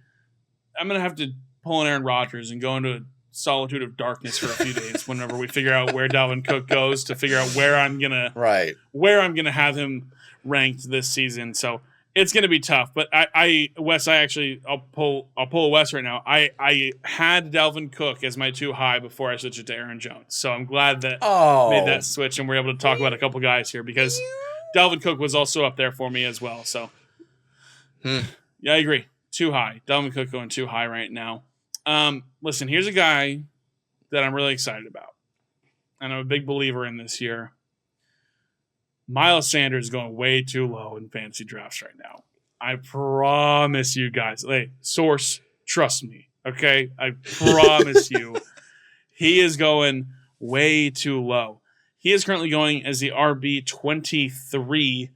I'm going to have to pull an Aaron Rodgers and go into a solitude of darkness for a few days whenever we figure out where Dalvin Cook goes, to figure out where I'm going to have him ranked this season. So it's going to be tough, but I'll pull a Wes right now. I had Dalvin Cook as my too high before I switched it to Aaron Jones. So I'm glad that made that switch, and we're able to talk about a couple guys here, because Dalvin Cook was also up there for me as well. So yeah, I agree. Too high. Dalvin Cook going too high right now. Listen, here's a guy that I'm really excited about, and I'm a big believer in this year. Miles Sanders is going way too low in fantasy drafts right now. I promise you guys. Hey, source, trust me. Okay? I promise you. He is going way too low. He is currently going as the RB23.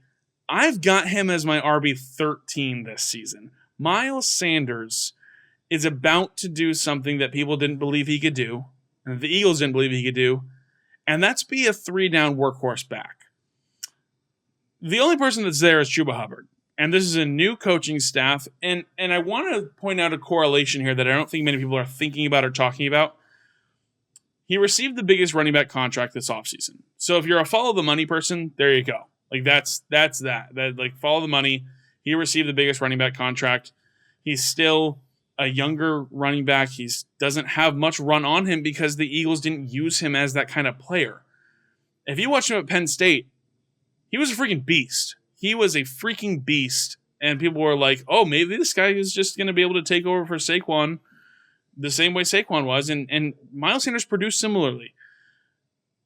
I've got him as my RB13 this season. Miles Sanders is about to do something that people didn't believe he could do, and the Eagles didn't believe he could do, and that's be a 3-down workhorse back. The only person that's there is Chuba Hubbard, and this is a new coaching staff, and I want to point out a correlation here that I don't think many people are thinking about or talking about. He received the biggest running back contract this offseason. So if you're a follow the money person, there you go. Like that's that. Like follow the money. He received the biggest running back contract. He's still a younger running back. He doesn't have much run on him because the Eagles didn't use him as that kind of player. If you watch him at Penn State, he was a freaking beast. He was a freaking beast. And people were like, oh, maybe this guy is just going to be able to take over for Saquon the same way Saquon was. And Miles Sanders produced similarly.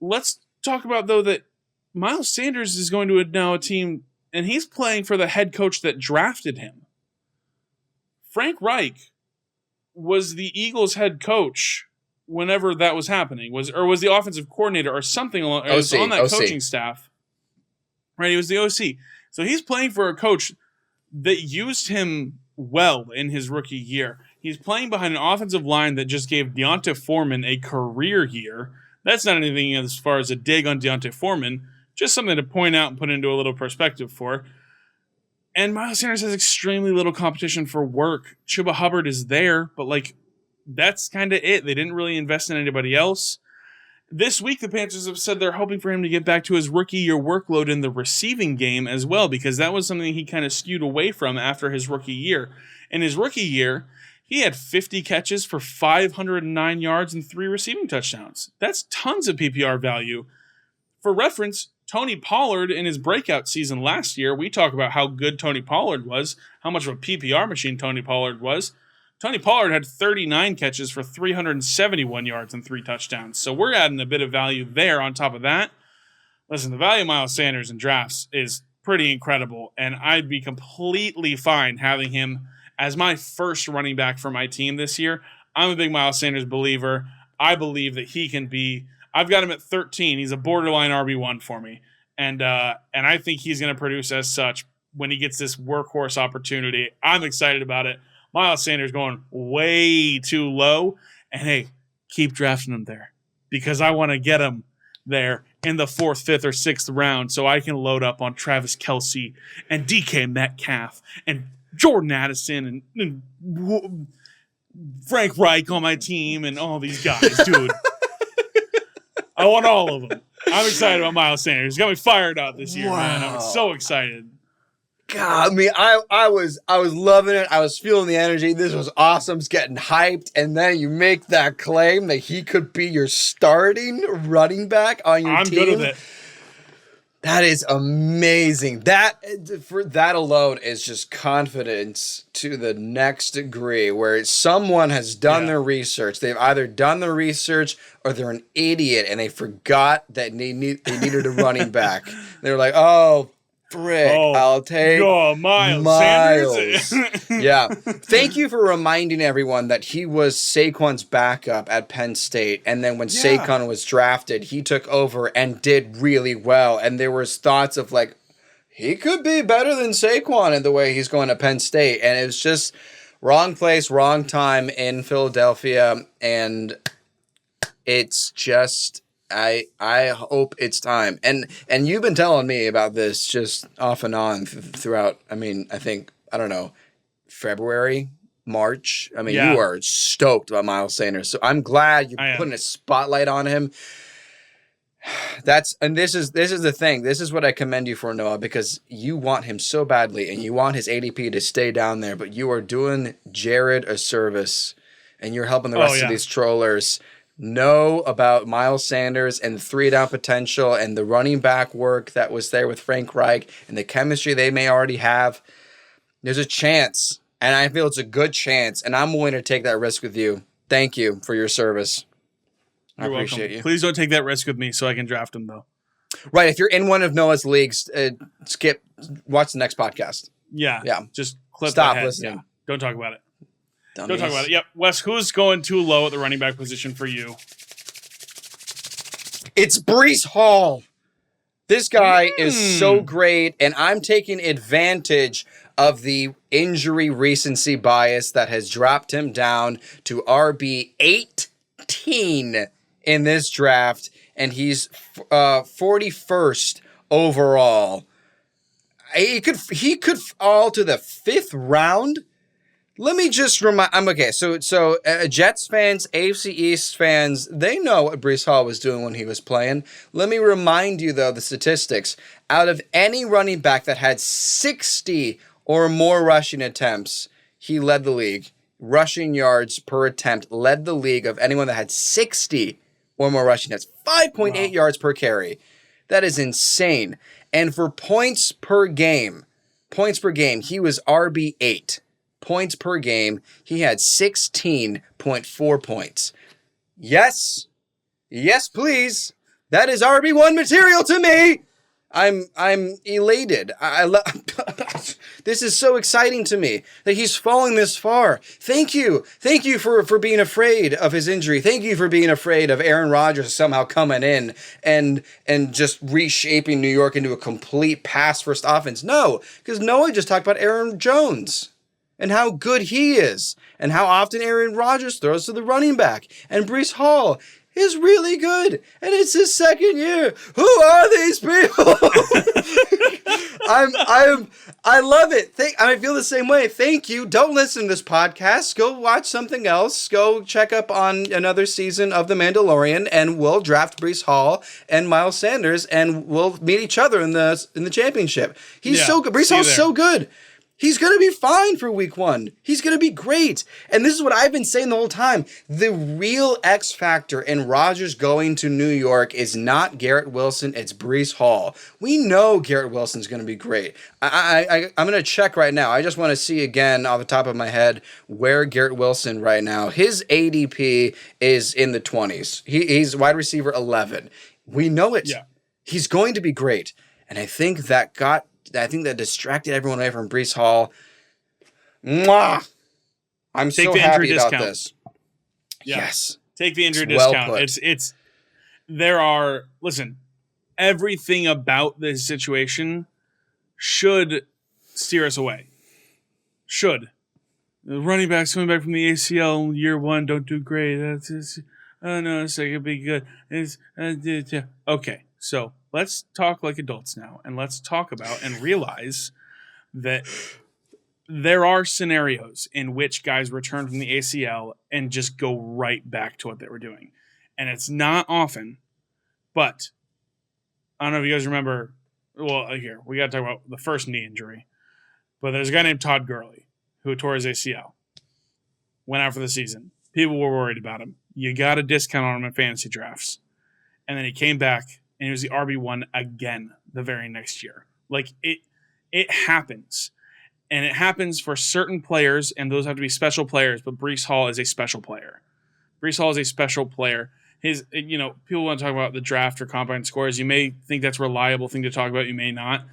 Let's talk about, though, that Miles Sanders is going to now a team, and he's playing for the head coach that drafted him. Frank Reich was the Eagles head coach whenever that was happening. Was the offensive coordinator or something along. It was on that coaching staff. Right, he was the OC. So he's playing for a coach that used him well in his rookie year. He's playing behind an offensive line that just gave Deontay Foreman a career year. That's not anything as far as a dig on Deontay Foreman, just something to point out and put into a little perspective for. And Miles Sanders has extremely little competition for work. Chuba Hubbard is there, but that's kind of it. They didn't really invest in anybody else. This week, the Panthers have said they're hoping for him to get back to his rookie year workload in the receiving game as well, because that was something he kind of skewed away from after his rookie year. In his rookie year, he had 50 catches for 509 yards and 3 receiving touchdowns. That's tons of PPR value. For reference, Tony Pollard in his breakout season last year, we talk about how good Tony Pollard was, how much of a PPR machine Tony Pollard was. Tony Pollard had 39 catches for 371 yards and 3 touchdowns. So we're adding a bit of value there on top of that. Listen, the value of Miles Sanders in drafts is pretty incredible, and I'd be completely fine having him as my first running back for my team this year. I'm a big Miles Sanders believer. I believe that he can be... I've got him at 13. He's a borderline RB1 for me. And I think he's going to produce as such when he gets this workhorse opportunity. I'm excited about it. Miles Sanders going way too low. And, hey, keep drafting him there because I want to get him there in the 4th, 5th, or 6th round so I can load up on Travis Kelce and DK Metcalf and Jordan Addison and Frank Reich on my team and all these guys, dude. I want all of them. I'm excited about Miles Sanders. He's got me fired up this year, man. I'm so excited. God, I mean, I was loving it. I was feeling the energy. This was awesome. It's getting hyped. And then you make that claim that he could be your starting running back on your team. I'm good with it. That is amazing. For that alone is just confidence to the next degree, where someone has done their research. They've either done the research or they're an idiot and they forgot that they needed a running back. They're like, oh, frick, I'll take Miles. Sanders. Yeah. Thank you for reminding everyone that he was Saquon's backup at Penn State. And then when Saquon was drafted, he took over and did really well. And there was thoughts of like, he could be better than Saquon in the way he's going to Penn State. And it was just wrong place, wrong time in Philadelphia. And it's just... I hope it's time. And you've been telling me about this just off and on throughout, I mean, I don't know, February, March. I mean, you are stoked about Miles Sanders. So I'm glad you're putting a spotlight on him. This is the thing. This is what I commend you for, Noah, because you want him so badly and you want his ADP to stay down there, but you are doing Jared a service and you're helping the rest of these trollers know about Miles Sanders and the 3-down potential and the running back work that was there with Frank Reich and the chemistry they may already have. There's a chance, and I feel it's a good chance, and I'm willing to take that risk with you. Thank you for your service. I appreciate you. Please don't take that risk with me so I can draft him, though. Right, if you're in one of Noah's leagues, watch the next podcast. Yeah. Just stop listening. Yeah. Don't talk about it. Dummies. Don't talk about it. Yep. Wes, who's going too low at the running back position for you? It's Breece Hall. This guy is so great, and I'm taking advantage of the injury recency bias that has dropped him down to RB 18 in this draft, and he's 41st overall. He could fall to the 5th round. Let me just remind... So Jets fans, AFC East fans, they know what Breece Hall was doing when he was playing. Let me remind you, though, the statistics. Out of any running back that had 60 or more rushing attempts, he led the league. Rushing yards per attempt led the league of anyone that had 60 or more rushing attempts. 5.8 yards per carry. That is insane. And for points per game, he was RB8. Points per game, he had 16.4 points. Yes, please. That is RB1 material to me. I'm elated. this is so exciting to me that he's falling this far. Thank you for being afraid of his injury. Thank you for being afraid of Aaron Rodgers somehow coming in and just reshaping New York into a complete pass first offense. No, because Noah just talked about Aaron Jones and how good he is and how often Aaron Rodgers throws to the running back, and Breece Hall is really good, and it's his second year. Who are these people? I love it. I feel the same way. Thank you. Don't listen to this podcast. Go watch something else. Go check up on another season of The Mandalorian, and we'll draft Breece Hall and Miles Sanders, and we'll meet each other in the championship. He's so good. Breece Hall's so good. He's going to be fine for week 1. He's going to be great. And this is what I've been saying the whole time. The real X factor in Rodgers going to New York is not Garrett Wilson. It's Breece Hall. We know Garrett Wilson's going to be great. I'm going to check right now. I just want to see again off the top of my head where Garrett Wilson right now. His ADP is in the 20s. He's wide receiver 11. We know it. Yeah. He's going to be great. And I think that distracted everyone away from Breece Hall. Mwah! I'm so happy about this. Yeah. Yes. Take the injury discount. Listen, everything about this situation should steer us away. The running backs coming back from the ACL year 1 don't do great. It's going to be good. Okay, so let's talk like adults now, and let's talk about and realize that there are scenarios in which guys return from the ACL and just go right back to what they were doing. And it's not often, but I don't know if you guys remember. Well, here, we got to talk about the first knee injury. But there's a guy named Todd Gurley who tore his ACL, went out for the season. People were worried about him. You got a discount on him in fantasy drafts. And then he came back, and he was the RB1 again the very next year. Like, it happens. And it happens for certain players, and those have to be special players, but Breece Hall is a special player. People want to talk about the draft or combine scores. You may think that's a reliable thing to talk about. You may not.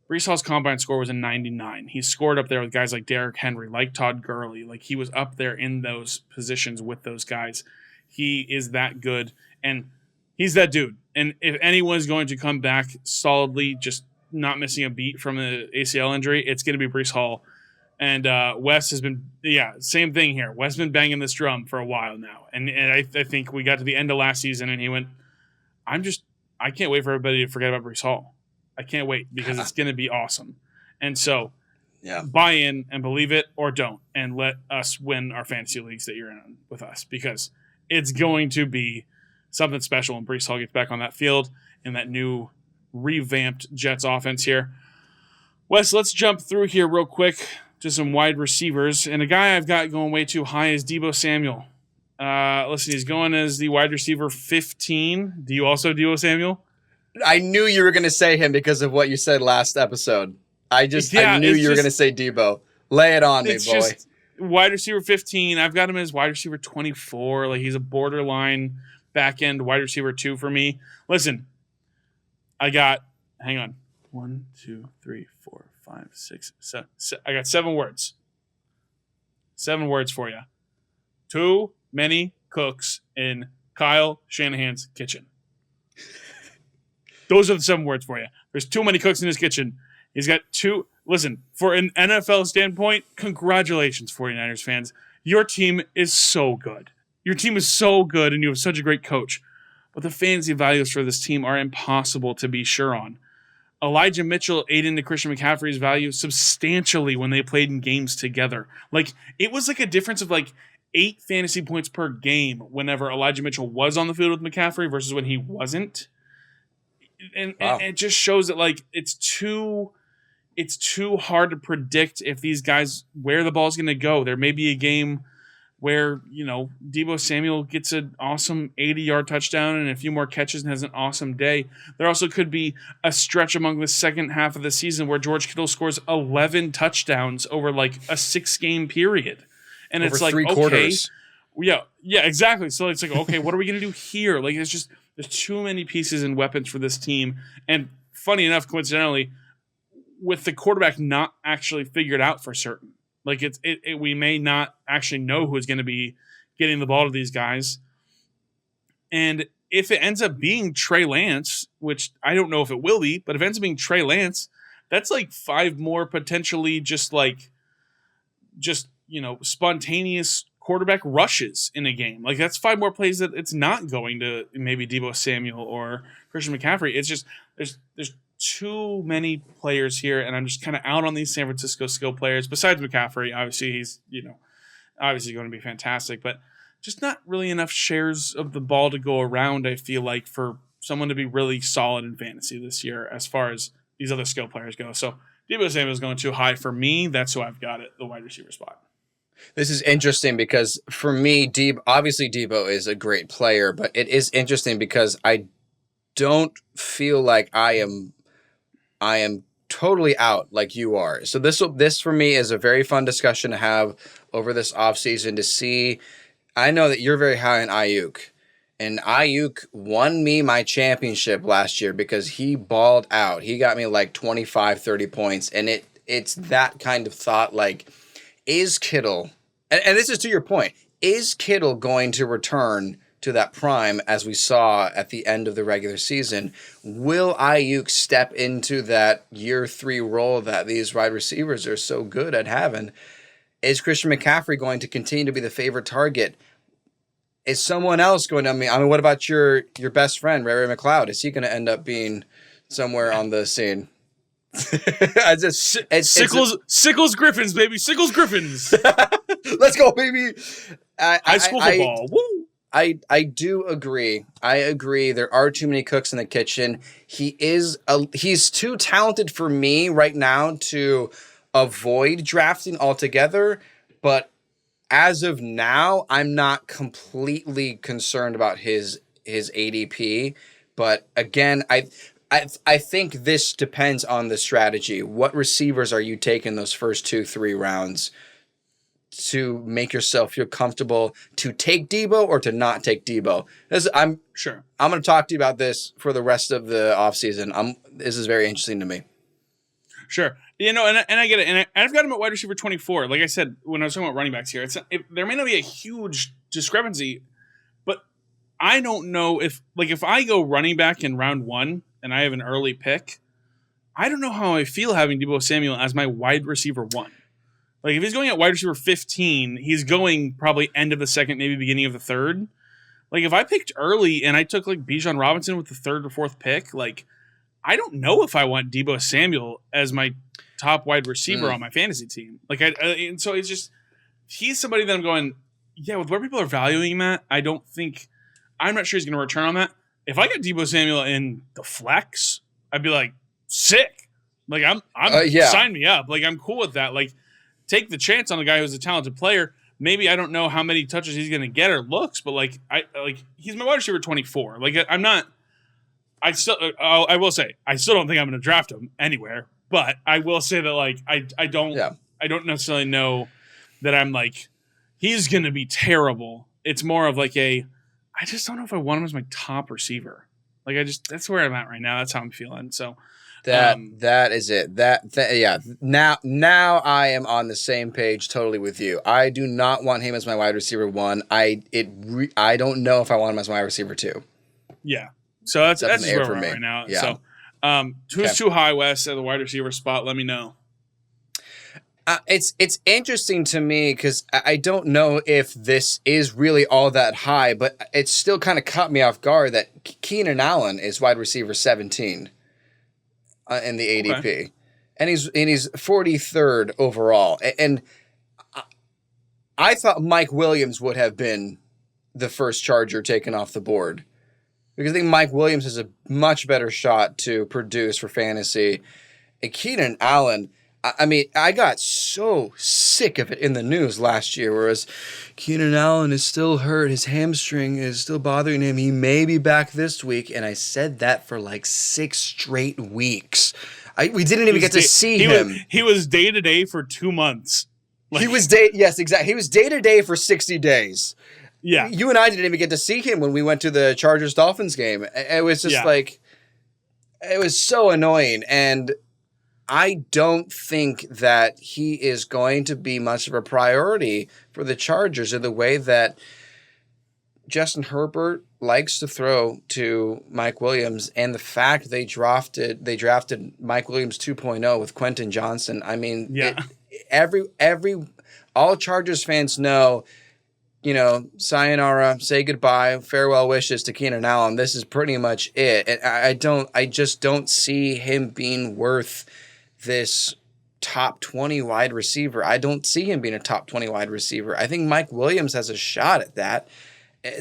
Breece Hall's combine score was a 99. He scored up there with guys like Derrick Henry, like Todd Gurley. Like, he was up there in those positions with those guys. He is that good, and he's that dude. And if anyone's going to come back solidly, just not missing a beat from the ACL injury, it's going to be Breece Hall. And Wes has been, same thing here. Wes has been banging this drum for a while now. And I think we got to the end of last season, and he went, I can't wait for everybody to forget about Breece Hall. I can't wait, because it's going to be awesome. And so buy in and believe it, or don't, and let us win our fantasy leagues that you're in with us, because it's going to be something special when Breece Hall gets back on that field in that new revamped Jets offense here. Wes, let's jump through here real quick to some wide receivers. And a guy I've got going way too high is Deebo Samuel. Listen, he's going as the wide receiver 15. Do you also Deebo Samuel? I knew you were going to say him because of what you said last episode. I knew you were going to say Deebo. Lay it on me, boy. Just wide receiver 15. I've got him as wide receiver 24. Like, he's a borderline back end wide receiver 2 for me. Listen, hang on. 1, 2, 3, 4, 5, 6, 7. I got 7 words. 7 words for you. Too many cooks in Kyle Shanahan's kitchen. Those are the 7 words for you. There's too many cooks in his kitchen. He's got 2. Listen, for an NFL standpoint, congratulations, 49ers fans. Your team is so good. Your team is so good, and you have such a great coach. But the fantasy values for this team are impossible to be sure on. Elijah Mitchell ate into Christian McCaffrey's value substantially when they played in games together. Like, it was like a difference of like 8 fantasy points per game whenever Elijah Mitchell was on the field with McCaffrey versus when he wasn't. And it just shows that, like, it's too hard to predict if these guys, where the ball's going to go. There may be a game where, Deebo Samuel gets an awesome 80-yard touchdown and a few more catches and has an awesome day. There also could be a stretch among the second half of the season where George Kittle scores 11 touchdowns over like a 6-game period. And over it's like, 3 quarters. Yeah, exactly. So it's like, okay, what are we going to do here? Like, there's too many pieces and weapons for this team. And funny enough, coincidentally, with the quarterback not actually figured out for certain. Like we may not actually know who's going to be getting the ball to these guys. And if it ends up being Trey Lance, which I don't know if it will be, but if it ends up being Trey Lance, that's like 5 more potentially just spontaneous quarterback rushes in a game. Like that's 5 more plays that it's not going to maybe Deebo Samuel or Christian McCaffrey. It's just there's too many players here, and I'm just kind of out on these San Francisco skill players. Besides McCaffrey, obviously he's obviously going to be fantastic, but just not really enough shares of the ball to go around, I feel like, for someone to be really solid in fantasy this year as far as these other skill players go. So Deebo Samuel is going too high for me. That's who I've got at the wide receiver spot. This is interesting because for me, obviously Deebo is a great player, but it is interesting because I don't feel like I am totally out like you are. So this for me is a very fun discussion to have over this offseason to see. I know that you're very high on Ayuk, and Ayuk won me my championship last year because he balled out. He got me like 25, 30 points, and it's that kind of thought, like, is Kittle, and this is to your point, is Kittle going to return to that prime as we saw at the end of the regular season? Will Ayuk step into that year 3 role that these wide receivers are so good at having? Is Christian McCaffrey going to continue to be the favorite target? Is someone else going to, I mean, what about your best friend, Ray McLeod? Is he going to end up being somewhere on the scene? Sickles Griffins, baby. Sickles Griffins. Let's go, baby. High school football. Woo. I do agree. I agree. There are too many cooks in the kitchen. He's too talented for me right now to avoid drafting altogether, but as of now, I'm not completely concerned about his ADP. But again, I think this depends on the strategy. What receivers are you taking those first 2-3 rounds to make yourself feel comfortable to take Deebo or to not take Deebo? I'm going to talk to you about this for the rest of the offseason. This is very interesting to me. Sure. And I get it. And I've got him at wide receiver 24. Like I said, when I was talking about running backs here, there may not be a huge discrepancy, but I don't know if I go running back in round 1 and I have an early pick, I don't know how I feel having Deebo Samuel as my wide receiver 1. Like if he's going at wide receiver 15, he's going probably end of the second, maybe beginning of the third. Like if I picked early and I took like Bijan Robinson with the 3rd or 4th pick, like I don't know if I want Deebo Samuel as my top wide receiver on my fantasy team. Like and so it's just, he's somebody that I'm going, yeah, with where people are valuing him at, I'm not sure he's going to return on that. If I got Deebo Samuel in the flex, I'd be like, sick. Like I'm sign me up. Like I'm cool with that. Like take the chance on a guy who's a talented player. Maybe I don't know how many touches he's going to get or looks, but he's my wide receiver 24. Like I will say I still don't think I'm going to draft him anywhere, but I will say that like I don't necessarily know that I'm like he's going to be terrible. It's more of like I just don't know if I want him as my top receiver. Like that's where I'm at right now. That's how I'm feeling. So that is it. Yeah. Now I am on the same page totally with you. I do not want him as my wide receiver 1. I don't know if I want him as my wide receiver 2. Yeah. So that's where we're at right now. Yeah. So who's too high, Wes, at the wide receiver spot? Let me know. It's interesting to me because I don't know if this is really all that high, but it still kind of caught me off guard that Keenan Allen is wide receiver 17 in the ADP, okay. and he's 43rd overall. And I thought Mike Williams would have been the first Charger taken off the board because I think Mike Williams has a much better shot to produce for fantasy. And Keenan Allen, I mean, I got so sick of it in the news last year, whereas Keenan Allen is still hurt. His hamstring is still bothering him. He may be back this week, and I said that for like 6 straight weeks. We didn't even get to see him. He was day-to-day for 2 months. Yes, exactly. He was day-to-day for 60 days. Yeah. You and I didn't even get to see him when we went to the Chargers-Dolphins game. It was just it was so annoying, and I don't think that he is going to be much of a priority for the Chargers in the way that Justin Herbert likes to throw to Mike Williams, and the fact they drafted Mike Williams 2.0 with Quentin Johnson. I mean, Yeah. all Chargers fans know, sayonara, say goodbye, farewell wishes to Keenan Allen. This is pretty much it. And I just don't see him being worth this top 20 wide receiver. I don't see him being a top 20 wide receiver. I think Mike Williams has a shot at that.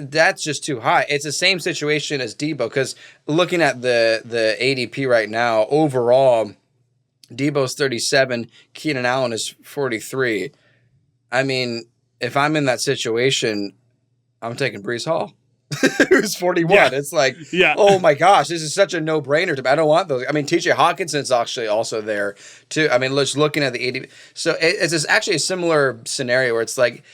That's just too high. It's the same situation as Debo, because looking at the ADP right now, overall, Debo's 37, Keenan Allen is 43. I mean, if I'm in that situation, I'm taking Breece Hall, who's 41. Yeah. It's like, Yeah. oh my gosh, this is such a no-brainer to me. I don't want those. I mean, TJ Hawkinson's actually also there too. I mean, just looking at the ADP. So it's actually a similar scenario where it's like,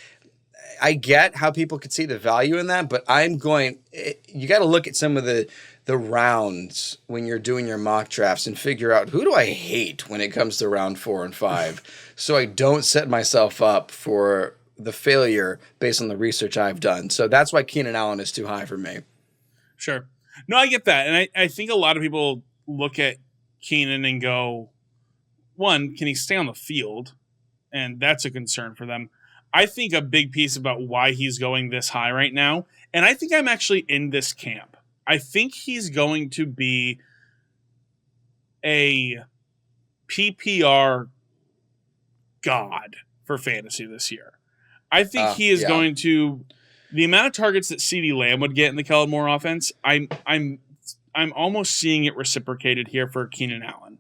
I get how people could see the value in that, but you got to look at some of the rounds when you're doing your mock drafts and figure out, who do I hate when it comes to round 4 and 5, so I don't set myself up for the failure based on the research I've done. So that's why Keenan Allen is too high for me. Sure. No, I get that. And I think a lot of people look at Keenan and go, one, can he stay on the field? And that's a concern for them. I think a big piece about why he's going this high right now, and I think I'm actually in this camp. I think he's going to be a PPR god for fantasy this year. I think he is going to, the amount of targets that CeeDee Lamb would get in the Kellen Moore offense, I'm almost seeing it reciprocated here for Keenan Allen.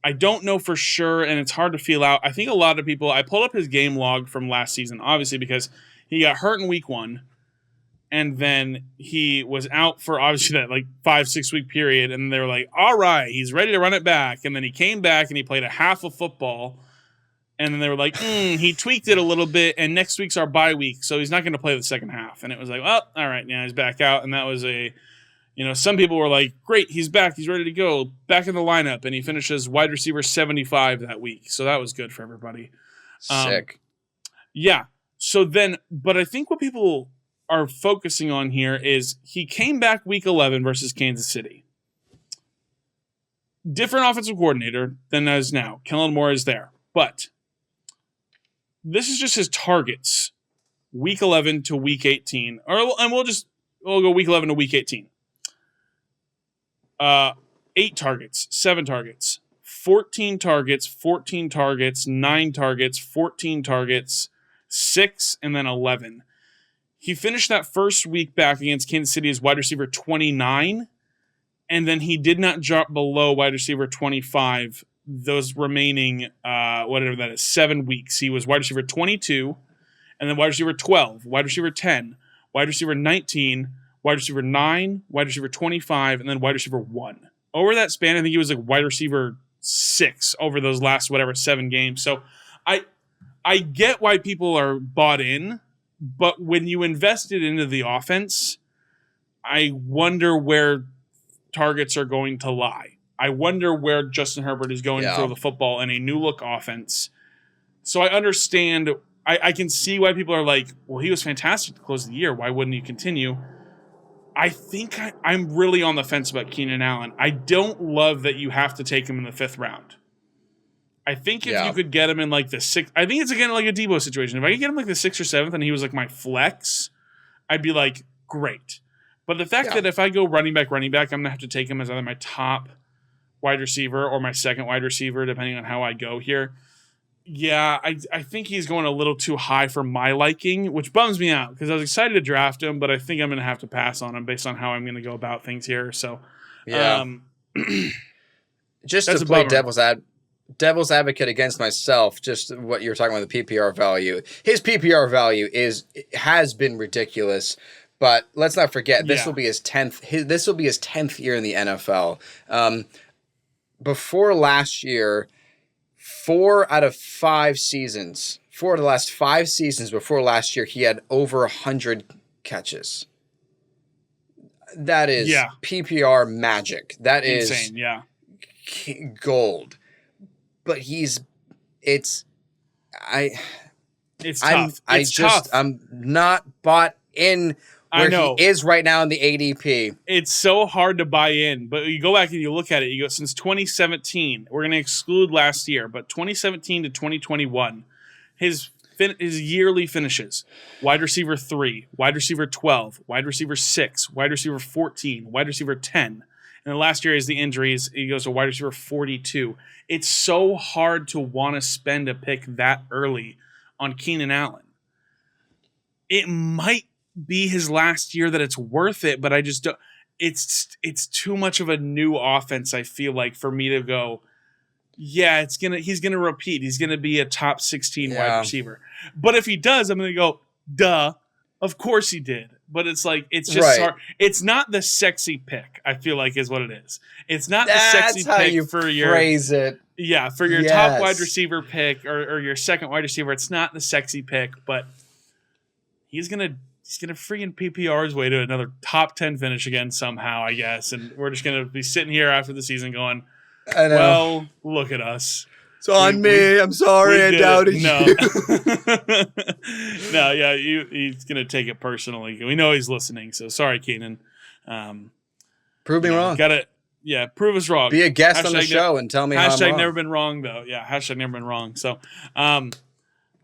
I don't know for sure, and it's hard to feel out. I think a lot of people, I pulled up his game log from last season, obviously, because he got hurt in week 1, and then he was out for obviously that like 5-6 week period, and they were like, all right, he's ready to run it back. And then he came back and he played a half of football, and then they were like, he tweaked it a little bit, and next week's our bye week, so he's not going to play the second half. And it was like, well, all right, now he's back out, and that was some people were like, great, he's back, he's ready to go, back in the lineup, and he finishes wide receiver 75 that week. So that was good for everybody. Sick. Yeah. So then, but I think what people are focusing on here is he came back week 11 versus Kansas City. Different offensive coordinator than as now. Kellen Moore is there. But this is just his targets, week 11 to week 18. And we'll go week 11 to week 18. 8 targets, 7 targets, 14 targets, 14 targets, 9 targets, 14 targets, 6, and then 11. He finished that first week back against Kansas City as wide receiver 29, and then he did not drop below wide receiver 25 those remaining, whatever that is, 7 weeks. He was wide receiver 22, and then wide receiver 12, wide receiver 10, wide receiver 19, wide receiver 9, wide receiver 25, and then wide receiver 1. Over that span, I think he was like wide receiver 6 over those last 7 games. So I get why people are bought in, but when you invested into the offense, I wonder where targets are going to lie. I wonder where Justin Herbert is going to throw the football in a new look offense. So I understand. I can see why people are like, well, he was fantastic to close the year. Why wouldn't he continue? I think I'm really on the fence about Keenan Allen. I don't love that you have to take him in the 5th round. I think if you could get him in like the 6th, I think it's again like a Debo situation. If I could get him like the 6th or 7th and he was like my flex, I'd be like, great. But the fact that if I go running back, I'm going to have to take him as either my top wide receiver or my second wide receiver, depending on how I go here. Yeah, I think he's going a little too high for my liking, which bums me out because I was excited to draft him, but I think I'm going to have to pass on him based on how I'm going to go about things here. So, just to play devil's advocate against myself, just what you're talking about, the PPR value. His PPR value has been ridiculous, but let's not forget this will be his 10th. This will be his 10th year in the NFL. Before last year, 4 out of 5 seasons, 4 of the last 5 seasons before last year, he had over 100 catches. That is PPR magic. That is insane. Yeah, gold. but it's I It's I'm tough. I It's just tough. I'm not bought in I where know. he is right now in the ADP. It's so hard to buy in, but you go back and you look at it, you go, since 2017, we're going to exclude last year, but 2017 to 2021, his yearly finishes: wide receiver 3, wide receiver 12, wide receiver 6, wide receiver 14, wide receiver 10. And then last year is the injuries, he goes to wide receiver 42. It's so hard to want to spend a pick that early on Keenan Allen. It might be his last year that it's worth it, but I just don't. It's too much of a new offense, I feel like, for me to go, yeah, he's gonna repeat. He's gonna be a top 16 wide receiver. But if he does, I'm gonna go, duh, of course he did. But it's like, it's just hard. It's not the sexy pick, I feel like, is what it is. It's not the sexy pick for your phrase it. Yeah, for your top wide receiver pick or your second wide receiver. It's not the sexy pick, but he's gonna freaking PPR his way to another top 10 finish again somehow, I guess. And we're just gonna be sitting here after the season going, I know. Well, look at us. It's on me. I'm sorry I doubted you. No, yeah, he's going to take it personally. We know he's listening, so sorry, Keenan. Prove me wrong. Prove us wrong. Be a guest on the show and tell me how I'm wrong. Never been wrong, though. Yeah, hashtag never been wrong. So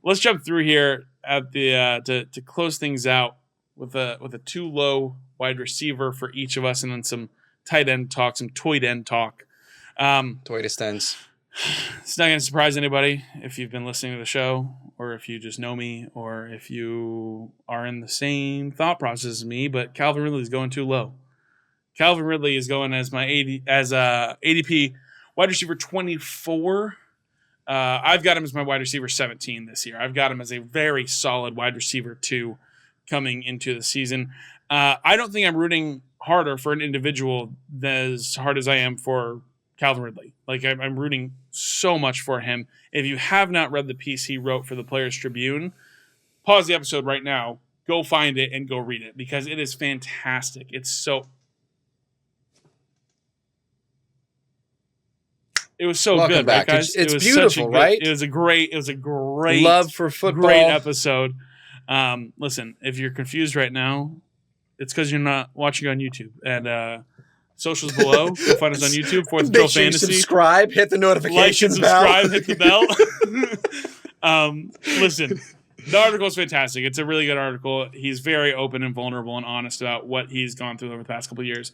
let's jump through here at the to close things out with a too low wide receiver for each of us, and then some tight end talk, some toy end talk. Toy distance. It's not going to surprise anybody if you've been listening to the show, or if you just know me, or if you are in the same thought process as me. But Calvin Ridley is going too low. Calvin Ridley is going as my ADP wide receiver 24. I've got him as my wide receiver 17 this year. I've got him as a very solid wide receiver 2 coming into the season. I don't think I'm rooting harder for an individual as hard as I am for Calvin Ridley. Like, I'm rooting so much for him. If you have not read the piece he wrote for the Players Tribune, pause the episode right now, go find it, and go read it, because it is fantastic. It was so Welcome good, back. right, guys? It's beautiful, right? It was a great love for football. Great episode. Listen, if you're confused right now, it's because you're not watching on YouTube. And socials below. Go find us on YouTube. Fourth and Throw Fantasy. Subscribe. Hit the notification bell. Like and subscribe. Hit the bell. Listen, the article is fantastic. It's a really good article. He's very open and vulnerable and honest about what he's gone through over the past couple of years.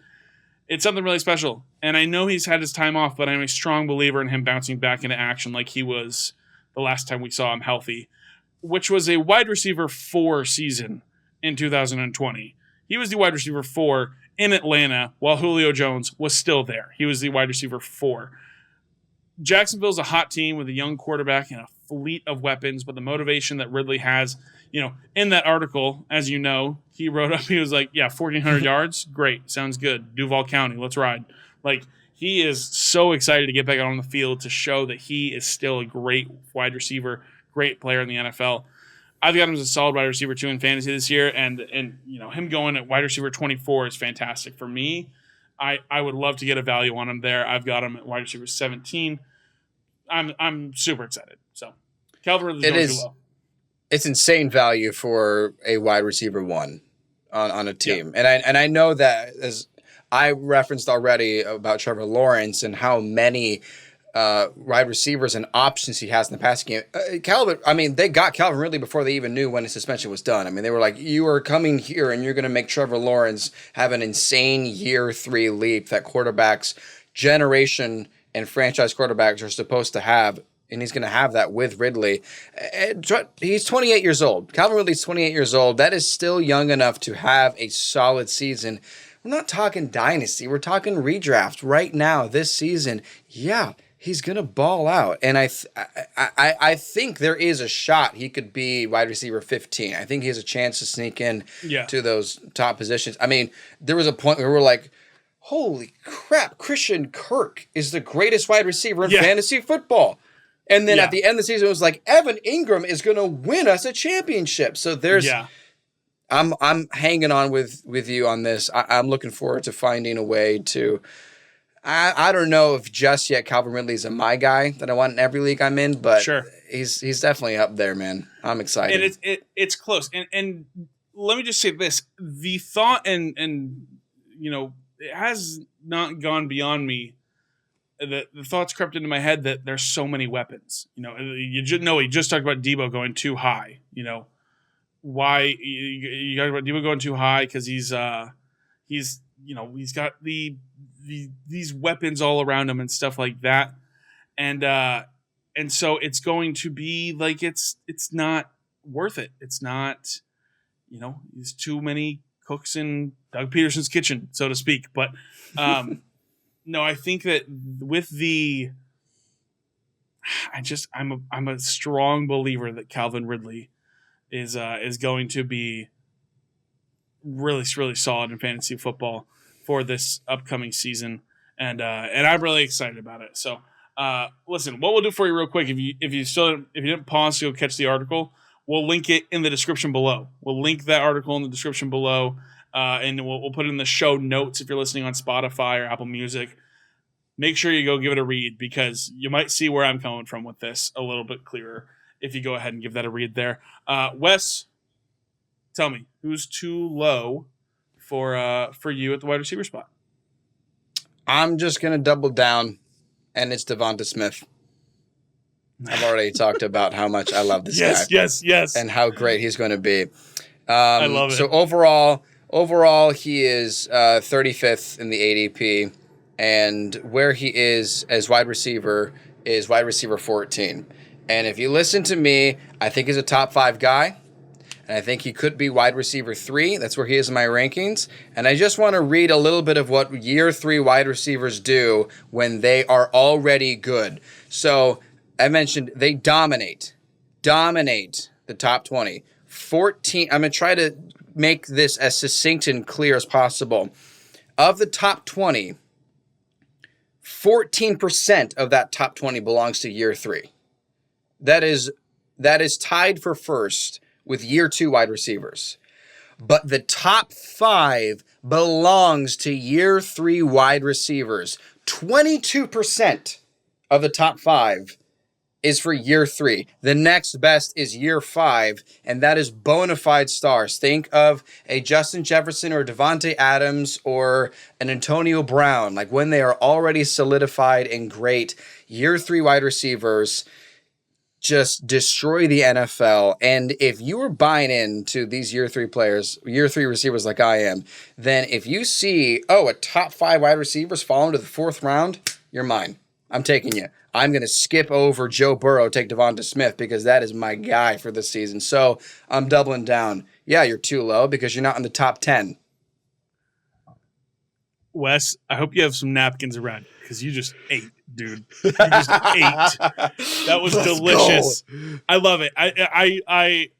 It's something really special. And I know he's had his time off, but I'm a strong believer in him bouncing back into action like he was the last time we saw him healthy, which was a wide receiver 4 season in 2020. He was the wide receiver 4 in Atlanta while Julio Jones was still there. He was the wide receiver 4. Jacksonville's a hot team with a young quarterback and a fleet of weapons, but the motivation that Ridley has, in that article, as you know, he wrote up, he was like, 1,400 yards, great, sounds good. Duval County, let's ride. Like, he is so excited to get back out on the field to show that he is still a great wide receiver, great player in the NFL. I've got him as a solid wide receiver 2 in fantasy this year, and him going at wide receiver 24 is fantastic for me. I would love to get a value on him there. I've got him at wide receiver 17. I'm super excited. So Calvin Ridley's going too low. It's insane value for a wide receiver 1 on a team, yeah. and I know that, as I referenced already about Trevor Lawrence and how many wide receivers and options he has in the passing game. They got Calvin Ridley before they even knew when his suspension was done. I mean, they were like, you are coming here and you're going to make Trevor Lawrence have an insane year 3 leap that quarterbacks, generation and franchise quarterbacks are supposed to have. And he's going to have that with Ridley. He's 28 years old. Calvin Ridley's 28 years old. That is still young enough to have a solid season. We're not talking dynasty. We're talking redraft right now, this season. Yeah. He's going to ball out. And I think there is a shot he could be wide receiver 15. I think he has a chance to sneak in to those top positions. I mean, there was a point where we're like, holy crap, Christian Kirk is the greatest wide receiver in fantasy football. And then at the end of the season, it was like, Evan Ingram is going to win us a championship. So there's I'm hanging on with you on this. I'm looking forward to finding a way to I don't know if just yet Calvin Ridley's my guy that I want in every league I'm in, but Sure. he's definitely up there, man. I'm excited. And it's close. And let me just say this: the thought and it has not gone beyond me. The thoughts crept into my head that there's so many weapons. You just talked about Debo going too high. Why you talked about Debo going too high? Because he's got these weapons all around him and stuff like that, and so it's going to be like it's not worth it. It's not, there's too many cooks in Doug Peterson's kitchen, so to speak. But no, I think that with I'm a strong believer that Calvin Ridley is going to be really, really solid in fantasy football for this upcoming season, and I'm really excited about it. So, listen, what we'll do for you real quick, if you didn't pause to go catch the article, we'll link it in the description below. We'll link that article in the description below, and we'll put it in the show notes if you're listening on Spotify or Apple Music. Make sure you go give it a read, because you might see where I'm coming from with this a little bit clearer if you go ahead and give that a read there. Wes, tell me, who's too low for you at the wide receiver spot? I'm just going to double down, and it's Devonta Smith. I've already talked about how much I love this guy. Yes. And how great he's going to be. I love it. So overall, he is 35th in the ADP, and where he is as wide receiver is wide receiver 14. And if you listen to me, I think he's a top 5 guy. And I think he could be wide receiver 3. That's where he is in my rankings. And I just want to read a little bit of what year 3 wide receivers do when they are already good. So I mentioned they dominate the top 20. 14. I'm going to try to make this as succinct and clear as possible. Of the top 20, 14% of that top 20 belongs to year 3. That is tied for first with year 2 wide receivers. But the top 5 belongs to year 3 wide receivers. 22% of the top 5 is for year 3. The next best is year 5, and that is bona fide stars. Think of a Justin Jefferson or Devontae Adams or an Antonio Brown. Like when they are already solidified and great, year 3 wide receivers just destroy the NFL. And if you are buying into these year 3 players, year 3 receivers like I am, then if you see, a top 5 wide receivers fall into the 4th round, you're mine. I'm taking you. I'm going to skip over Joe Burrow, take Devonta Smith, because that is my guy for this season. So I'm doubling down. Yeah, you're too low because you're not in the top 10. Wes, I hope you have some napkins around, because you just ate, dude. You just ate. That was delicious. Go. I love it. I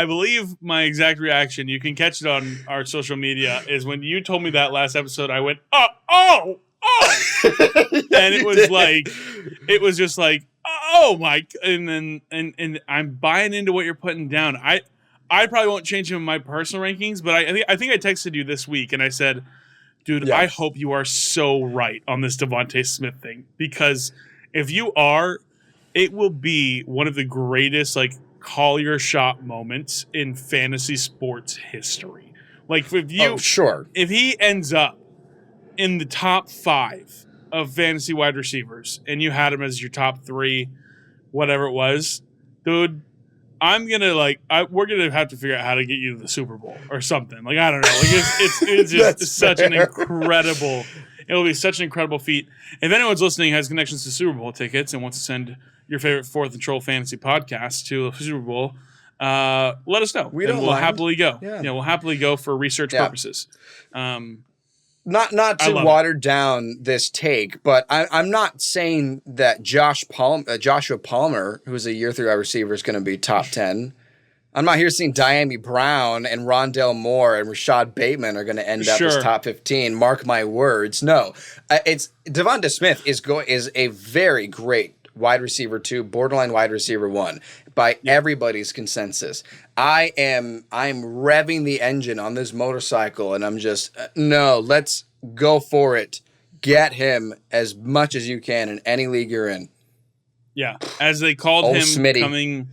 believe my exact reaction, you can catch it on our social media, is when you told me that last episode, I went, oh. And it was just like, oh my, and I'm buying into what you're putting down. I probably won't change him in my personal rankings, but I think I texted you this week and I said, dude, I hope you are so right on this Devontae Smith thing, because if you are, it will be one of the greatest call your shot moments in fantasy sports history. Like if he ends up in the top 5 of fantasy wide receivers and you had him as your top 3, whatever it was, dude, I'm gonna we're gonna have to figure out how to get you to the Super Bowl or something. I don't know. It's just such an incredible. It will be such an incredible feat. If anyone's listening has connections to Super Bowl tickets and wants to send your favorite 4th and Troll fantasy podcast to the Super Bowl, let us know. We'll happily go. Yeah, we'll happily go for research purposes. Not to water down this take, but I'm not saying that Joshua Palmer, who's a year 3 wide receiver, is going to be top 10. I'm not here saying Diami Brown and Rondale Moore and Rashad Bateman are going to end up as top 15. Mark my words. No, it's Devonta Smith is a very great wide receiver 2, borderline wide receiver 1 by everybody's consensus. I'm revving the engine on this motorcycle and I'm just, no, let's go for it. get him as much as you can in any league you're in. Yeah, as they called Old him Smitty. coming,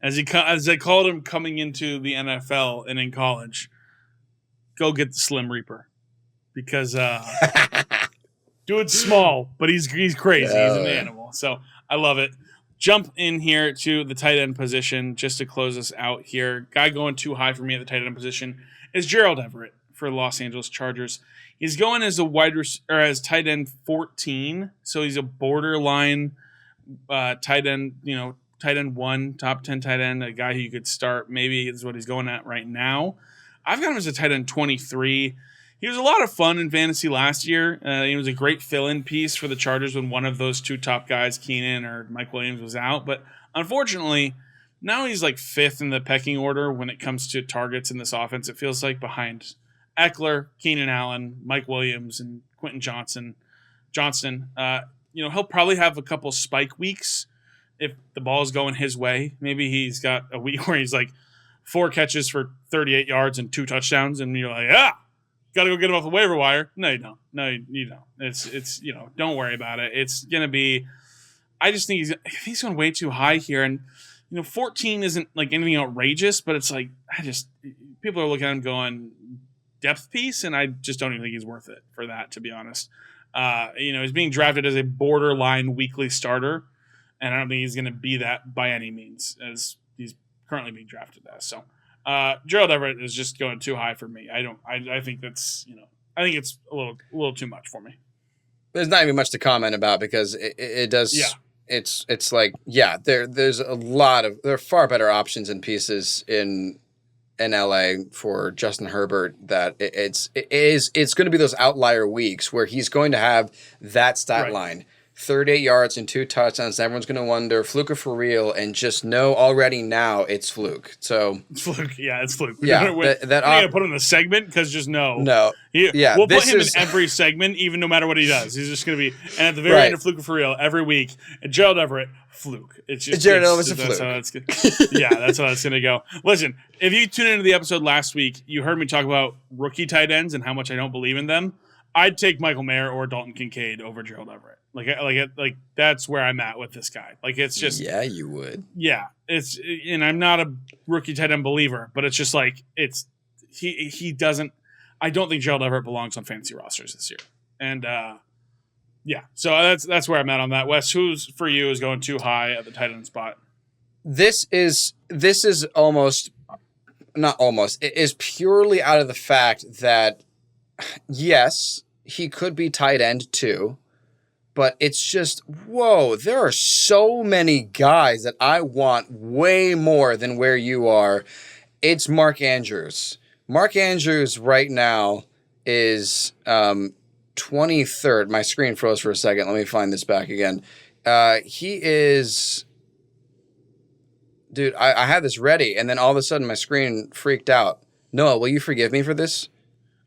as they called him coming into the NFL and in college, go get the Slim Reaper because dude's small, but he's crazy. He's an animal. So I love it. Jump in here to the tight end position just to close us out here. Guy going too high for me at the tight end position is Gerald Everett for the Los Angeles Chargers. He's going as a as tight end 14, so he's a borderline tight end. Tight end 1, top 10 tight end, a guy who you could start. Maybe is what he's going at right now. I've got him as a tight end 23. He was a lot of fun in fantasy last year. He was a great fill-in piece for the Chargers when one of those two top guys, Keenan or Mike Williams, was out. But unfortunately, now he's like 5th in the pecking order when it comes to targets in this offense. It feels like behind Eckler, Keenan Allen, Mike Williams, and Quentin Johnston. He'll probably have a couple spike weeks if the ball is going his way. Maybe he's got a week where he's like 4 catches for 38 yards and 2 touchdowns, and you're like, got to go get him off the waiver wire. No, you don't. No, you don't. It's don't worry about it. It's gonna be. I just think he's going way too high here, and 14 isn't like anything outrageous, but it's like people are looking at him going depth piece, and I just don't even think he's worth it for that, to be honest. He's being drafted as a borderline weekly starter, and I don't think he's going to be that by any means as he's currently being drafted as. So. Gerald Everett is just going too high for me. I think that's, I think it's a little too much for me. There's not even much to comment about because it does. Yeah. It's like, there's there are far better options and pieces in LA for Justin Herbert that it's going to be those outlier weeks where he's going to have that stat line. 38 yards and 2 touchdowns. Everyone's going to wonder, fluke or for real, and just know already now it's fluke. So it's fluke. Yeah, it's fluke. Yeah, we're going to put him in the segment because just know. No. We'll put him in every segment, even no matter what he does. He's just going to be, and at the very end of fluke or for real, every week, and Gerald Everett, fluke. It's just Jared Elvis a fluke. That's how it's going to go. Listen, if you tuned into the episode last week, you heard me talk about rookie tight ends and how much I don't believe in them. I'd take Michael Mayer or Dalton Kincaid over Gerald Everett. Like that's where I'm at with this guy. Like it's just you would. Yeah, and I'm not a rookie tight end believer, but it's just like he doesn't. I don't think Gerald Everett belongs on fantasy rosters this year, and so that's where I'm at on that. Wes, who's for you is going too high at the tight end spot? This is almost not almost. It is purely out of the fact that yes, he could be tight end too. But it's just, there are so many guys that I want way more than where you are. It's Mark Andrews. Mark Andrews right now is 23rd. My screen froze for a second. Let me find this back again. He is... Dude, I had this ready, and then all of a sudden my screen freaked out. Noah, will you forgive me for this?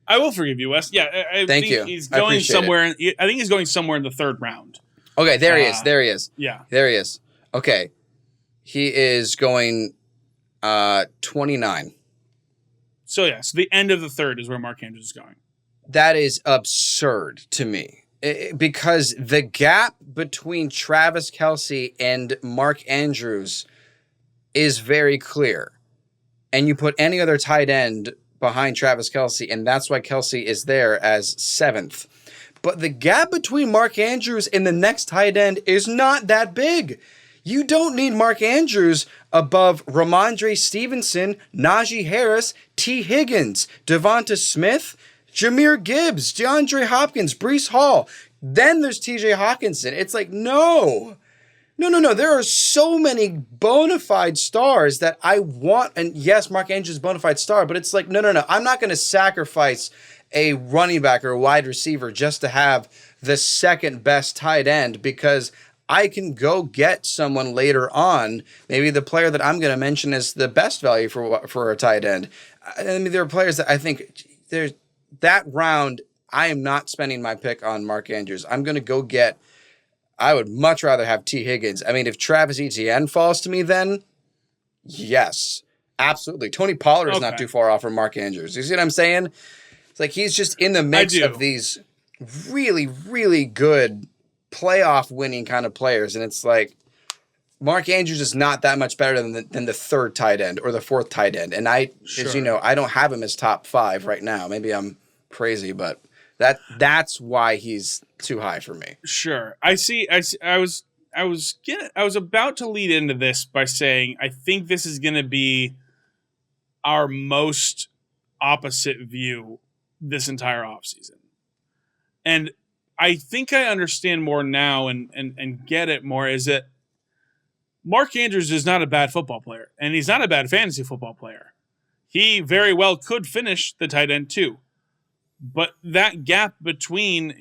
I will forgive you, Wes. Yeah, I Thank think you. He's going somewhere. I think he's going somewhere in the 3rd round. Okay, there he is. There he is. Yeah, there he is. Okay, he is going 29. So the end of the 3rd is where Mark Andrews is going. That is absurd to me because the gap between Travis Kelce and Mark Andrews is very clear, and you put any other tight end behind Travis Kelce, and that's why Kelce is there as 7th. But the gap between Mark Andrews and the next tight end is not that big. You don't need Mark Andrews above Ramondre Stevenson, Najee Harris, T. Higgins, Devonta Smith, Jahmyr Gibbs, DeAndre Hopkins, Breece Hall. Then there's TJ Hawkinson. It's like, no. There are so many bona fide stars that I want. And yes, Mark Andrews is a bona fide star, but it's like, no. I'm not going to sacrifice a running back or a wide receiver just to have the second best tight end because I can go get someone later on. Maybe the player that I'm going to mention is the best value for a tight end. I mean, there are players that I think there's that round. I am not spending my pick on Mark Andrews. I'm going to go get. I would much rather have T. Higgins. I mean, if Travis Etienne falls to me, then yes, absolutely. Tony Pollard is not too far off from Mark Andrews. You see what I'm saying? It's like he's just in the mix of these really, really good playoff winning kind of players. And it's like Mark Andrews is not that much better than the third tight end or the fourth tight end. And as you Sure. know, I don't have him as top 5 right now. Maybe I'm crazy, but that's why he's too high for me. Sure. I was about to lead into this by saying I think this is going to be our most opposite view this entire offseason. And I think I understand more now and get it more is that Mark Andrews is not a bad football player, and he's not a bad fantasy football player. He very well could finish the tight end too. But that gap between,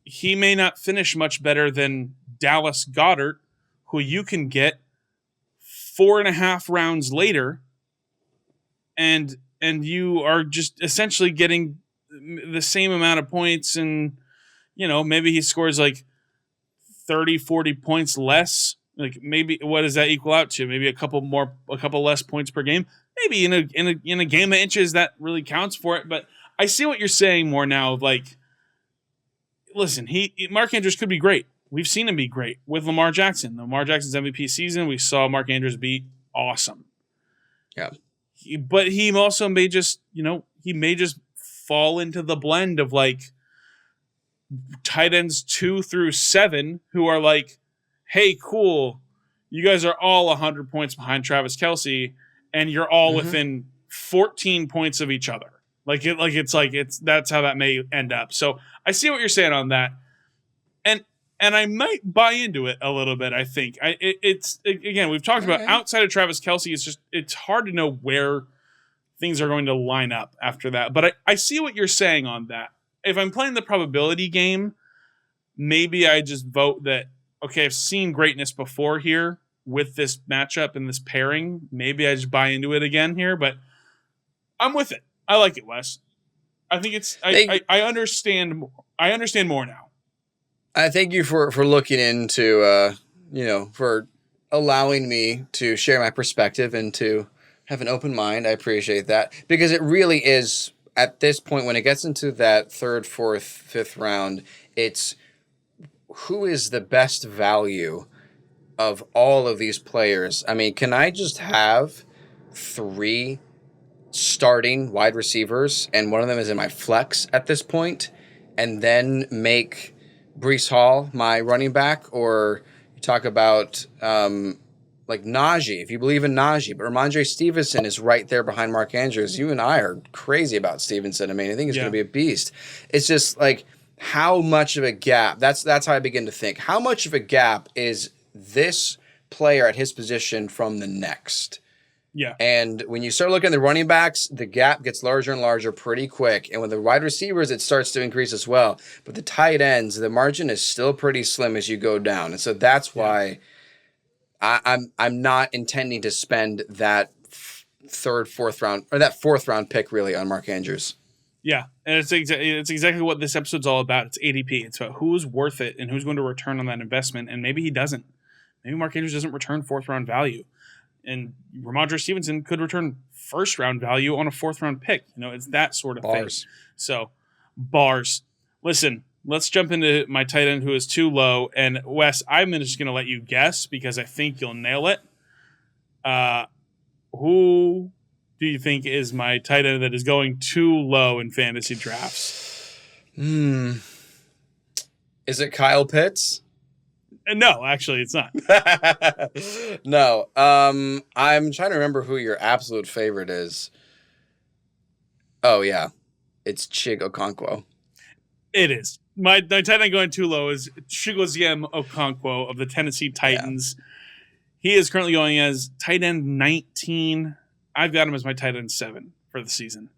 he may not finish much better than Dallas Goedert, who you can get 4.5 rounds later, and you are just essentially getting the same amount of points, and maybe he scores like 30, 40 points less. Like maybe what does that equal out to? Maybe a couple less points per game. Maybe in a game of inches that really counts for it. But I see what you're saying more now. Like, listen, Mark Andrews could be great. We've seen him be great with Lamar Jackson. Lamar Jackson's MVP season, we saw Mark Andrews be awesome. Yeah. But he also may just, he may just fall into the blend of like tight ends 2 through 7 who are like, hey, cool, you guys are all 100 points behind Travis Kelce, and you're all within 14 points of each other. That's how that may end up. So I see what you're saying on that, and I might buy into it a little bit. I think again, we've talked about outside of Travis Kelce, it's hard to know where things are going to line up after that. But I see what you're saying on that. If I'm playing the probability game, maybe I just vote that, okay, I've seen greatness before here with this matchup and this pairing. Maybe I just buy into it again here, but I'm with it. I like it, Wes. I think I understand. I understand more now. I thank you for looking into, for allowing me to share my perspective and to have an open mind. I appreciate that, because it really is at this point when it gets into that third, fourth, fifth round, it's who is the best value of all of these players. I mean, can I just have 3 starting wide receivers and one of them is in my flex at this point, and then make Breece Hall my running back? Or you talk about like Najee, if you believe in Najee, but Ramondre Stevenson is right there behind Mark Andrews. You and I are crazy about Stevenson. I mean, I think he's going to be a beast. It's just like, how much of a gap? That's how I begin to think. How much of a gap is this player at his position from the next? Yeah. And when you start looking at the running backs, the gap gets larger and larger pretty quick. And with the wide receivers, it starts to increase as well. But the tight ends, the margin is still pretty slim as you go down. And so that's why I'm not intending to spend that third, fourth round, or that fourth round pick really on Mark Andrews. Yeah, and it's exactly what this episode's all about. It's ADP. It's about who's worth it and who's going to return on that investment. And maybe he doesn't. Maybe Mark Andrews doesn't return 4th round value, and Ramondre Stevenson could return 1st round value on a 4th round pick. It's that sort of thing. So bars. Listen, let's jump into my tight end who is too low. And Wes, I'm just going to let you guess because I think you'll nail it. Who do you think is my tight end that is going too low in fantasy drafts? Is it Kyle Pitts? No, actually, it's not. No. I'm trying to remember who your absolute favorite is. Oh, yeah. It's Chig Okonkwo. It is. My tight end going too low is Chigoziem Okonkwo of the Tennessee Titans. Yeah. He is currently going as tight end 19. I've got him as my tight end 7 for the season.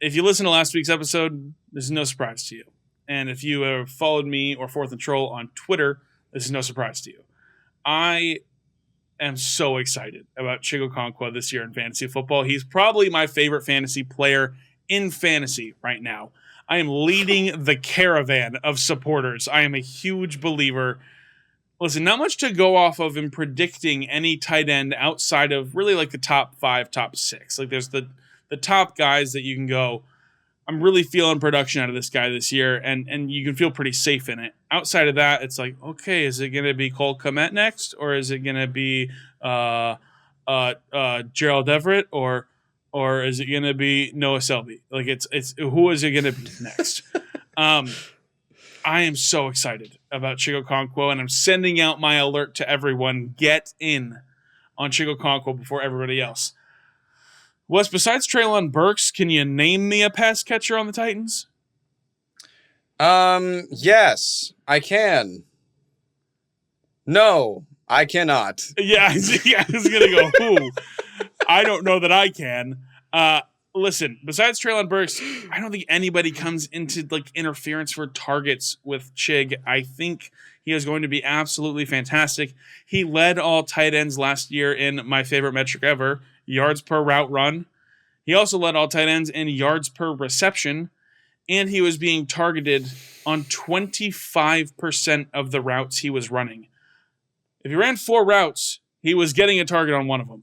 If you listen to last week's episode, this is no surprise to you. And if you have followed me or Fourth and Troll on Twitter, this is no surprise to you. I am so excited about Chig Okonkwo this year in fantasy football. He's probably my favorite fantasy player in fantasy right now. I am leading the caravan of supporters. I am a huge believer. Listen, not much to go off of in predicting any tight end outside of really like the top 5, top 6. Like there's the top guys that you can go, I'm really feeling production out of this guy this year, and you can feel pretty safe in it. Outside of that, it's like, okay, is it going to be Cole Kmet next, or is it going to be Gerald Everett, or is it going to be Noah Selby? Like, it's who is it going to be next? I am so excited about Chig Okonkwo, and I'm sending out my alert to everyone: get in on Chig Okonkwo before everybody else. Wes, besides Treylon Burks, can you name me a pass catcher on the Titans? Yes, I can. No, I cannot. Yeah, I was going to go, who? I don't know that I can. Listen, besides Treylon Burks, I don't think anybody comes into like interference for targets with Chig. I think he is going to be absolutely fantastic. He led all tight ends last year in my favorite metric ever, yards per route run. He also led all tight ends in yards per reception, and he was being targeted on 25% of the routes he was running. If he ran 4 routes, he was getting a target on one of them.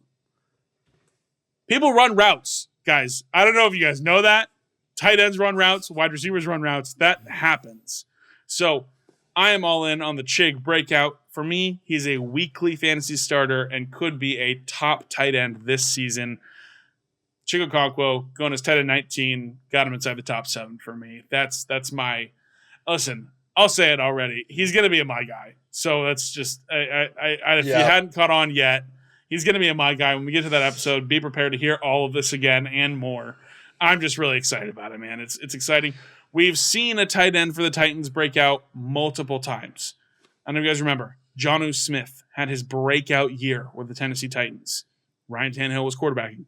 People run routes, guys. I don't know if you guys know that. Tight ends run routes, wide receivers run routes. That happens. So I am all in on the Chig breakout. For me, he's a weekly fantasy starter and could be a top tight end this season. Chig Okonkwo going as tight end 19, got him inside the top 7 for me. That's my listen. I'll say it already. He's going to be a my guy. So that's just if you hadn't caught on yet, he's going to be a my guy. When we get to that episode, be prepared to hear all of this again and more. I'm just really excited about it, man. It's exciting. We've seen a tight end for the Titans break out multiple times. I know you guys remember, Jonnu Smith had his breakout year with the Tennessee Titans. Ryan Tannehill was quarterbacking.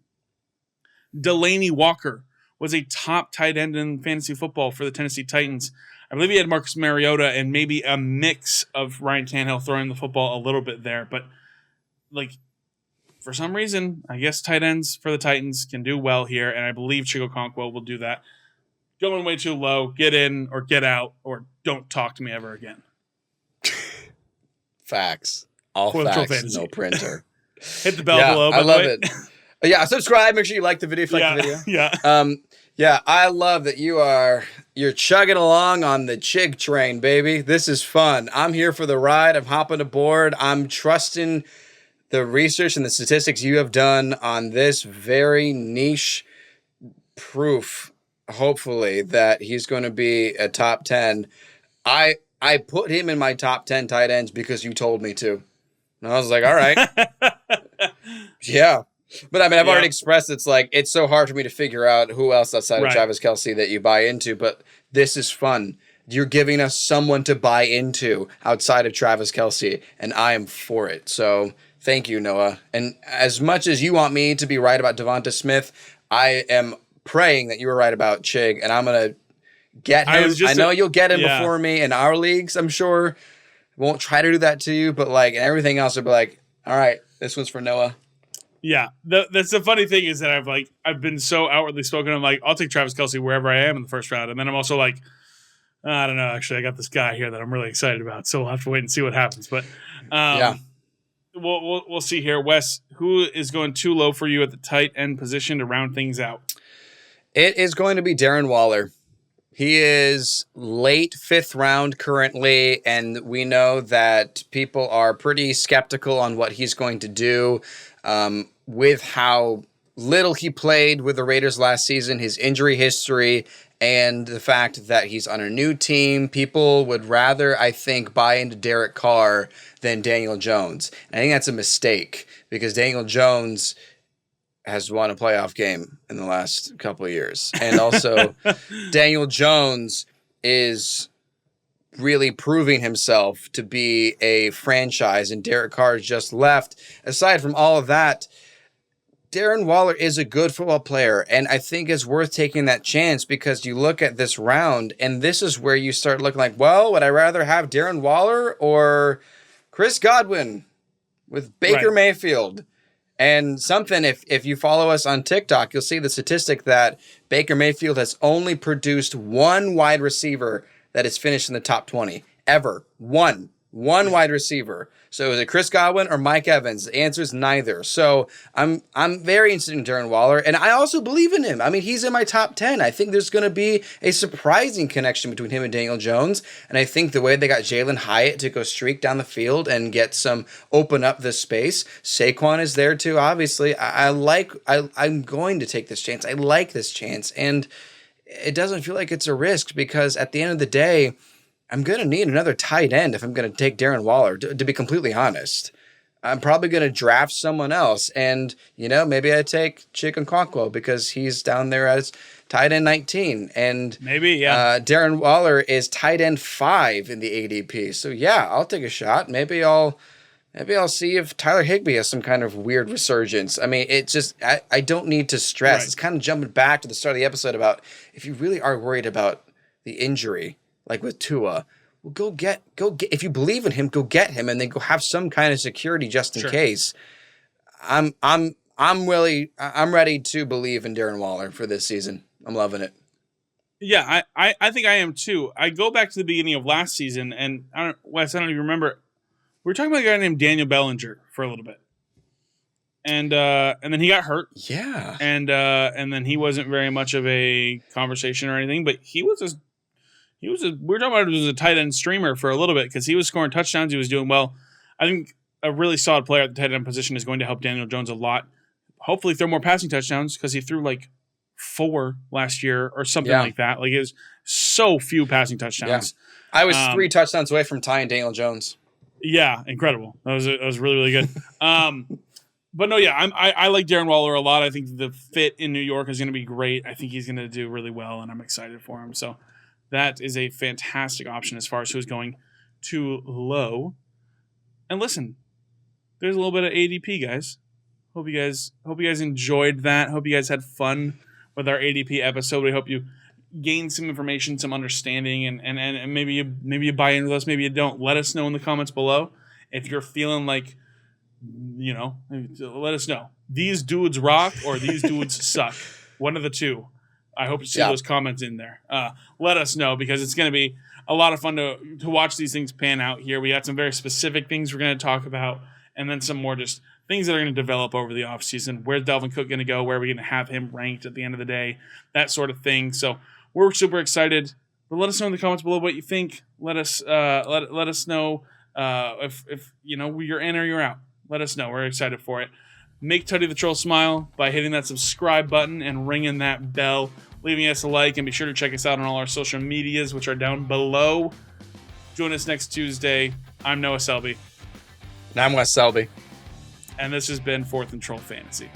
Delaney Walker was a top tight end in fantasy football for the Tennessee Titans. I believe he had Marcus Mariota and maybe a mix of Ryan Tannehill throwing the football a little bit there. But, like, for some reason, I guess tight ends for the Titans can do well here, and I believe Chig Okonkwo will do that. Going way too low, get in or get out, or don't talk to me ever again. Facts. All facts, no printer. Hit the bell below, by I the love way. it. Yeah, subscribe. Make sure you like the video if you like the video. Yeah, I love that you're chugging along on the Chig train, baby. This is fun. I'm here for the ride. I'm hopping aboard. I'm trusting the research and the statistics you have done on this very niche proof, hopefully, that he's going to be a top 10. I put him in my top 10 tight ends because you told me to. And I was like, all right. Yeah. But I mean, I've already expressed it's like, it's so hard for me to figure out who else outside of Travis Kelce that you buy into, but this is fun. You're giving us someone to buy into outside of Travis Kelce, and I am for it. So thank you, Noah. And as much as you want me to be right about Devonta Smith, I am praying that you were right about Chig, and I'm going to get him. I know you'll get him before me in our leagues, I'm sure. Won't try to do that to you, but like, and everything else will be like, all right, this one's for Noah. Yeah, that's the funny thing is that I've been so outwardly spoken. I'm like, I'll take Travis Kelce wherever I am in the first round, and then I'm also like, I don't know. Actually, I got this guy here that I'm really excited about, so we'll have to wait and see what happens. But we'll see here. Wes, who is going too low for you at the tight end position to round things out? It is going to be Darren Waller. He is late 5th round currently, and we know that people are pretty skeptical on what he's going to do. With how little he played with the Raiders last season, his injury history, and the fact that he's on a new team, people would rather, I think, buy into Derek Carr than Daniel Jones. And I think that's a mistake because Daniel Jones has won a playoff game in the last couple of years. And also, Daniel Jones is really proving himself to be a franchise, and Derek Carr just left. Aside from all of that, Darren Waller is a good football player, and I think it's worth taking that chance because you look at this round, and this is where you start looking like, well, would I rather have Darren Waller or Chris Godwin with Baker Mayfield? And something, if you follow us on TikTok, you'll see the statistic that Baker Mayfield has only produced one wide receiver that has finished in the top 20 ever. One wide receiver. So is it Chris Godwin or Mike Evans? The answer is neither. So I'm very interested in Darren Waller, and I also believe in him. I mean, he's in my top 10. I think there's going to be a surprising connection between him and Daniel Jones, and I think the way they got Jalen Hyatt to go streak down the field and get some open up this space. Saquon is there too. Obviously, I'm going to take this chance. I like this chance, and it doesn't feel like it's a risk because at the end of the day, I'm going to need another tight end if I'm going to take Darren Waller, to be completely honest. I'm probably going to draft someone else. And, maybe I take Chikunkonkwo because he's down there as tight end 19. And maybe, yeah. Darren Waller is tight end 5 in the ADP. So, yeah, I'll take a shot. Maybe I'll see if Tyler Higbee has some kind of weird resurgence. I mean, it's just, I don't need to stress. Right. It's kind of jumping back to the start of the episode about if you really are worried about the injury, like with Tua, well, go get. If you believe in him, go get him, and then go have some kind of security just in case. I'm ready to believe in Darren Waller for this season. I'm loving it. Yeah, I think I am too. I go back to the beginning of last season, and Wes, I don't even remember. We were talking about a guy named Daniel Bellinger for a little bit, and then he got hurt. Yeah, and then he wasn't very much of a conversation or anything, but we were talking about him as a tight end streamer for a little bit because he was scoring touchdowns. He was doing well. I think a really solid player at the tight end position is going to help Daniel Jones a lot. Hopefully throw more passing touchdowns because he threw like 4 last year or something like that. Like it was so few passing touchdowns. Yeah. I was 3 touchdowns away from tying Daniel Jones. Yeah, incredible. That was really, really good. But no, yeah, I like Darren Waller a lot. I think the fit in New York is going to be great. I think he's going to do really well, and I'm excited for him. So that is a fantastic option as far as who's going too low. And listen, there's a little bit of ADP, guys. Hope you guys enjoyed that. Hope you guys had fun with our ADP episode. We hope you gained some information, some understanding, and maybe you buy in with us, maybe you don't. Let us know in the comments below if you're feeling like, let us know. These dudes rock or these dudes suck. One of the two. I hope to see those comments in there. Let us know because it's going to be a lot of fun to watch these things pan out here. We got some very specific things we're going to talk about, and then some more just things that are going to develop over the offseason. Where's Dalvin Cook going to go? Where are we going to have him ranked at the end of the day? That sort of thing. So we're super excited. But let us know in the comments below what you think. Let us let us know if you're in or you're out. Let us know. We're excited for it. Make Tuddy the Troll smile by hitting that subscribe button and ringing that bell, leaving us a like, and be sure to check us out on all our social medias, which are down below. Join us next Tuesday. I'm Noah Selby. And I'm Wes Selby. And this has been 4th and Troll Fantasy.